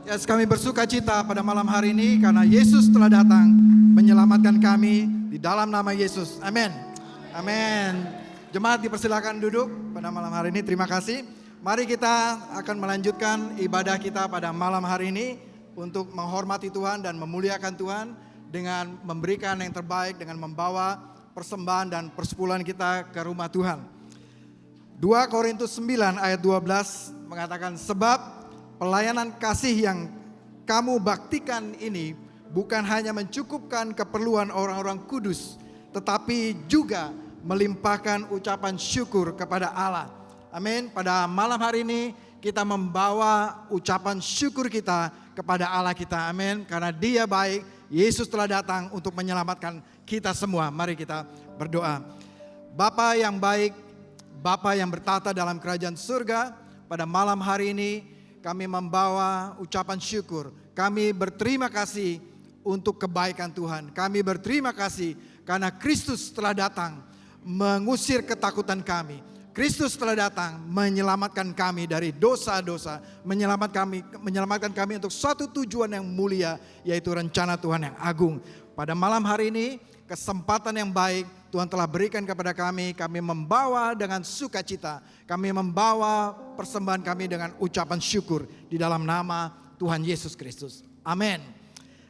Yes, kami bersuka cita pada malam hari ini karena Yesus telah datang menyelamatkan kami di dalam nama Yesus. Amin. Amin. Jemaat dipersilakan duduk pada malam hari ini. Terima kasih. Mari kita akan melanjutkan ibadah kita pada malam hari ini untuk menghormati Tuhan dan memuliakan Tuhan dengan memberikan yang terbaik, dengan membawa persembahan dan persepuluhan kita ke rumah Tuhan. 2 Korintus 9 ayat 12 mengatakan, sebab pelayanan kasih yang kamu baktikan ini bukan hanya mencukupkan keperluan orang-orang kudus, tetapi juga melimpahkan ucapan syukur kepada Allah. Amin. Pada malam hari ini kita membawa ucapan syukur kita kepada Allah kita. Amin. Karena Dia baik, Yesus telah datang untuk menyelamatkan kita semua. Mari kita berdoa. Bapa yang baik, Bapa yang bertata dalam kerajaan surga, pada malam hari ini kami membawa ucapan syukur. Kami berterima kasih untuk kebaikan Tuhan. Kami berterima kasih karena Kristus telah datang mengusir ketakutan kami. Kristus telah datang menyelamatkan kami dari dosa-dosa, menyelamatkan kami untuk suatu tujuan yang mulia, yaitu rencana Tuhan yang agung. Pada malam hari ini, kesempatan yang baik Tuhan telah berikan kepada kami. Kami membawa dengan sukacita, kami membawa persembahan kami dengan ucapan syukur di dalam nama Tuhan Yesus Kristus. Amin.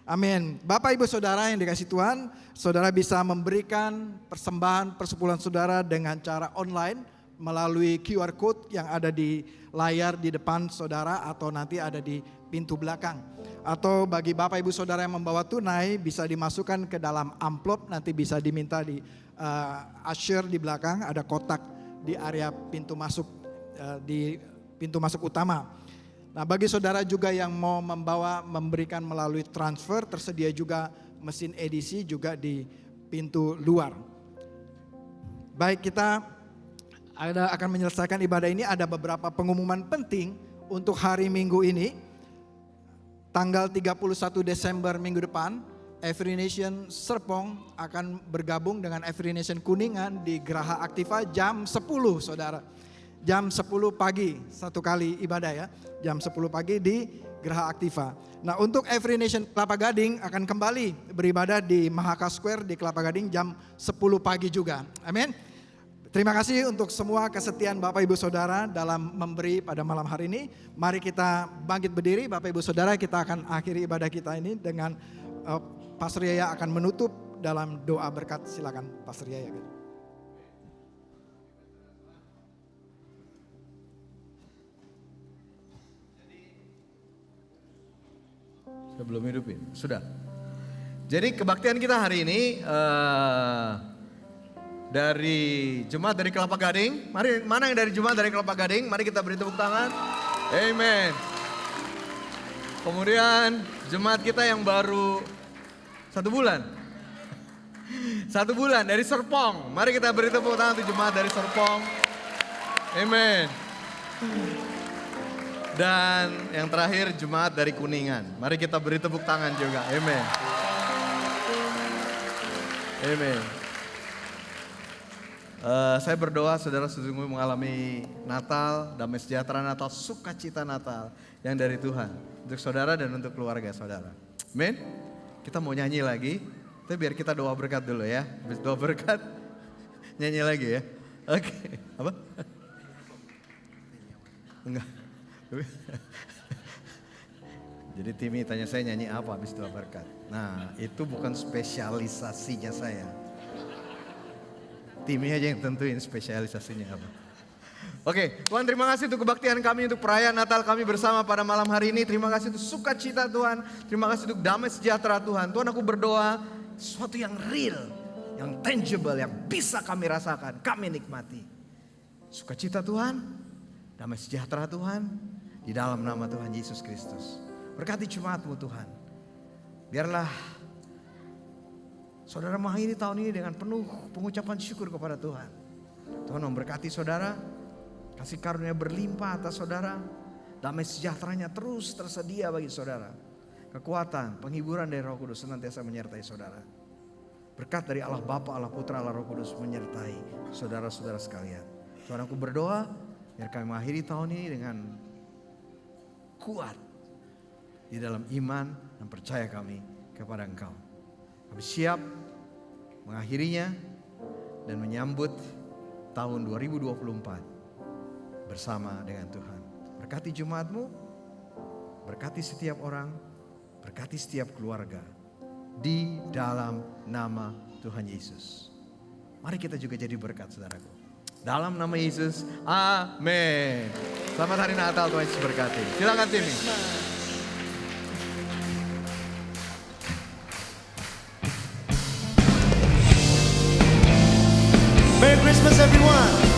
Amin. Bapak Ibu Saudara yang dikasihi Tuhan, saudara bisa memberikan persembahan persepuluhan saudara dengan cara online melalui QR Code yang ada di layar di depan saudara atau nanti ada di pintu belakang. Atau bagi Bapak Ibu Saudara yang membawa tunai bisa dimasukkan ke dalam amplop, nanti bisa diminta di usher di belakang, ada kotak di area pintu masuk di pintu masuk utama. Nah, bagi saudara juga yang mau memberikan melalui transfer, tersedia juga mesin edisi juga di pintu luar. Baik, kita akan menyelesaikan ibadah ini. Ada beberapa pengumuman penting untuk hari Minggu ini. Tanggal 31 Desember minggu depan, Every Nation Serpong akan bergabung dengan Every Nation Kuningan di Geraha Aktiva jam 10, saudara. Jam 10 pagi, satu kali ibadah ya. Jam 10 pagi di Geraha Aktiva. Nah, untuk Every Nation Kelapa Gading akan kembali beribadah di Mahaka Square di Kelapa Gading jam 10 pagi juga. Amin. Terima kasih untuk semua kesetiaan Bapak Ibu Saudara dalam memberi pada malam hari ini. Mari kita bangkit berdiri Bapak Ibu Saudara, kita akan akhiri ibadah kita ini dengan Pastor Yaya akan menutup dalam doa berkat. Silakan Pastor Yaya. Sebelum hidupin, sudah. Jadi kebaktian kita hari ini dari jemaat dari Kelapa Gading. Mari, mana yang dari jemaat dari Kelapa Gading? Mari kita beri tepuk tangan. Amen. Kemudian jemaat kita yang baru 1 bulan. 1 bulan dari Serpong. Mari kita beri tepuk tangan untuk jemaat dari Serpong. Amen. Dan yang terakhir jemaat dari Kuningan. Mari kita beri tepuk tangan juga. Amen. Amen. Saya berdoa saudara sesungguhnya mengalami Natal, damai sejahtera Natal, sukacita Natal yang dari Tuhan. Untuk saudara dan untuk keluarga saudara. Amin. Kita mau nyanyi lagi, tapi biar kita doa berkat dulu ya. Habis doa berkat, nyanyi lagi ya. Oke. Apa? Enggak. Jadi Timmy tanya saya nyanyi apa habis doa berkat. Nah, itu bukan spesialisasinya saya. Timmy aja yang tentuin spesialisasinya apa. Oke, Tuhan terima kasih untuk kebaktian kami, untuk perayaan Natal kami bersama pada malam hari ini. Terima kasih untuk sukacita Tuhan. Terima kasih untuk damai sejahtera Tuhan. Tuhan, aku berdoa sesuatu yang real, yang tangible, yang bisa kami rasakan, kami nikmati. Sukacita Tuhan, damai sejahtera Tuhan, di dalam nama Tuhan Yesus Kristus. Berkati jemaat-Mu Tuhan. Biarlah saudara mengakhiri tahun ini dengan penuh pengucapan syukur kepada Tuhan. Tuhan memberkati saudara, kasih karunia berlimpah atas saudara, damai sejahteranya terus tersedia bagi saudara. Kekuatan, penghiburan dari Roh Kudus senantiasa menyertai saudara. Berkat dari Allah Bapa, Allah Putra, Allah Roh Kudus menyertai saudara-saudara sekalian. Tuhan, aku berdoa biar kami mengakhiri tahun ini dengan kuat, di dalam iman dan percaya kami kepada Engkau. Kami siap mengakhirinya dan menyambut tahun 2024 bersama dengan Tuhan. Berkati jemaat-Mu, berkati setiap orang, berkati setiap keluarga di dalam nama Tuhan Yesus. Mari kita juga jadi berkat, saudaraku. Dalam nama Yesus, amin. Selamat hari Natal, Tuhan Yesus berkati. Silakan Timmy. Merry Christmas, everyone.